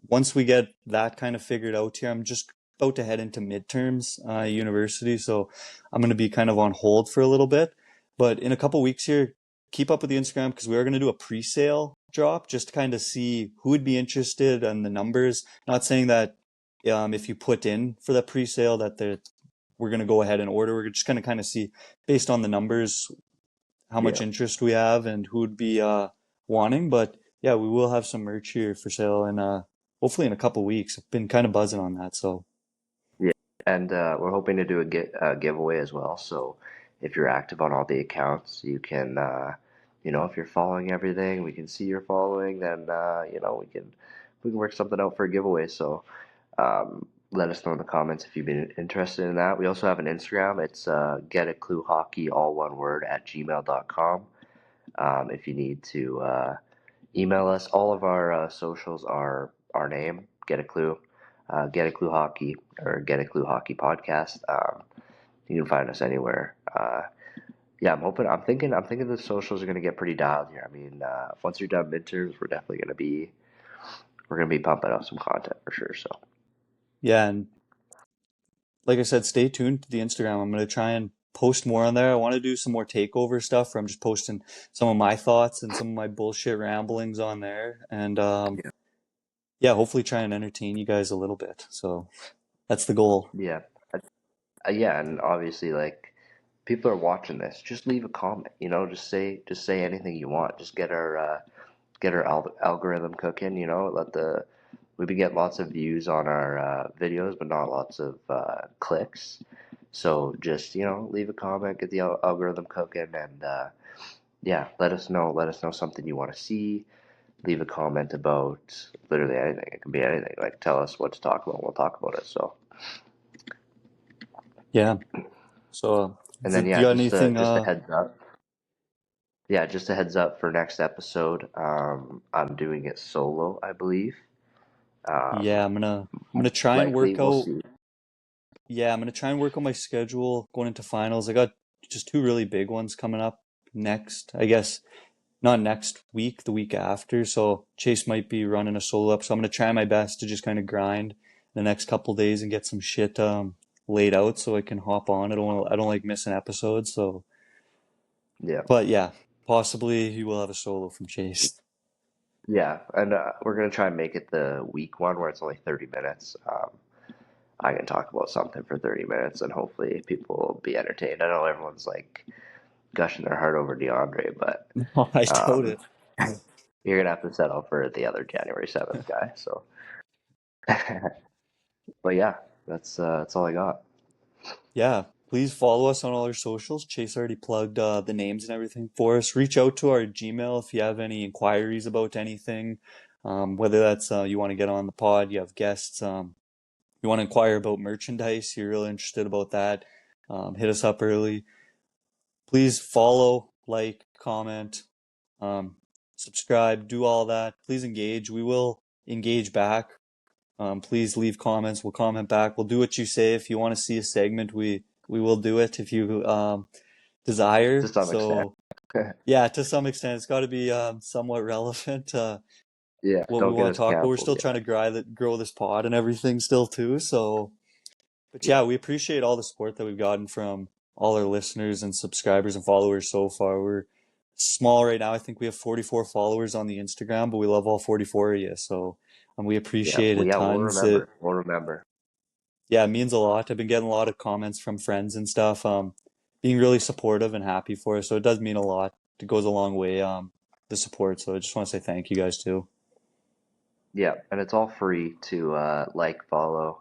once we get that kind of figured out here, I'm just about to head into midterms, university, so I'm going to be kind of on hold for a little bit. But in a couple weeks here, keep up with the Instagram because we are going to do a pre-sale drop just to kind of see who would be interested and the numbers. Not saying that if you put in for the pre-sale that we're gonna go ahead and order. We're just gonna kind of see based on the numbers how much Yeah. interest we have and who would be wanting. But yeah, we will have some merch here for sale and hopefully in a couple weeks. I've been kind of buzzing on that, so Yeah, and we're hoping to do a giveaway as well. So if you're active on all the accounts, you can, if you're following everything, we can see you're following. Then we can work something out for a giveaway. So let us know in the comments if you've been interested in that. We also have an Instagram. It's Get a Clue Hockey, all one word, at gmail.com. If you need to email us, all of our socials are our name, Get a Clue, Get a Clue Hockey, or Get a Clue Hockey Podcast. You can find us anywhere. Yeah, I'm thinking the socials are going to get pretty dialed here. I mean, once you're done midterms, we're gonna be pumping out some content for sure. So yeah. And like I said, stay tuned to the Instagram. I'm gonna try and post more on there. I want to do some more takeover stuff where I'm just posting some of my thoughts and some of my bullshit ramblings on there. And yeah, yeah, hopefully try and entertain you guys a little bit. So that's the goal. yeah, yeah, and obviously, like, people are watching this. Just leave a comment. Just say anything you want. Just get our algorithm cooking. We've been getting lots of views on our videos, but not lots of clicks. So just leave a comment, get the algorithm cooking, and yeah, let us know something you want to see. Leave a comment about literally anything. It can be anything. Like, tell us what to talk about. We'll talk about it. So, Yeah. So and do then you yeah, got just a anything? just a heads up. Yeah, just a heads up for next episode. I'm doing it solo, I believe. Yeah, Um, I'm gonna try and Likely, work we'll out. see. Yeah, I'm gonna try and work on my schedule going into finals. I got just two really big ones coming up next. I guess not next week, the week after. So Chase might be running a solo up. So I'm gonna try my best to just kind of grind the next couple days and get some shit laid out so I can hop on. I don't like missing episodes. So, Yeah, but yeah, possibly you will have a solo from Chase. yeah, and we're gonna try and make it the week one where it's only 30 minutes. I can talk about something for 30 minutes, and hopefully people will be entertained. I know everyone's like gushing their heart over DeAndre, but I doubt um, it. you're gonna have to settle for the other January 7th guy. So, but yeah, that's all I got. Yeah, please follow us on all our socials. Chase already plugged the names and everything for us. Reach out to our Gmail if you have any inquiries about anything, whether that's you want to get on the pod, you have guests, you want to inquire about merchandise, you're really interested about that, hit us up early. Please follow, like, comment, um, subscribe, do all that. Please engage. We will engage back. Please leave comments. We'll comment back. We'll do what you say. If you want to see a segment, we will do it if you To desire. some extent. So yeah, to some extent, it's got to be somewhat relevant Yeah, what we don't get want to us talk about. We're canceled still trying yet. to grow this pod and everything still too. So, but Yeah, yeah, we appreciate all the support that we've gotten from all our listeners and subscribers and followers so far. We're small right now. I think we have 44 followers on the Instagram, but we love all 44 of you. So, and we yeah, appreciate well, it yeah, we'll tons. It remember. We'll remember. Yeah, it means a lot. I've been getting a lot of comments from friends and stuff, being really supportive and happy for us. So it does mean a lot. It goes a long way, the support. So I just want to say thank you guys too. Yeah, and it's all free to like, follow.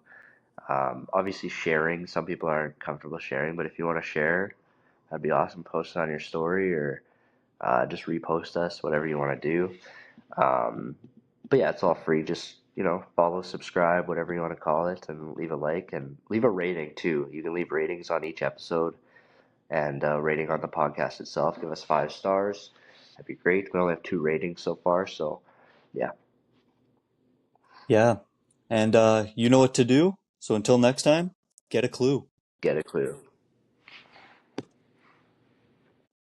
Obviously, sharing. Some people aren't comfortable sharing, but if you want to share, that'd be awesome. Post it on your story or just repost us, whatever you want to do. Um, but yeah, it's all free. Just follow, subscribe, whatever you want to call it, and leave a like and leave a rating too. You can leave ratings on each episode and rating on the podcast itself. Give us 5 stars. That'd be great. We only have 2 ratings so far, so yeah, Yeah. And you know what to do. So until next time, get a clue. get a clue.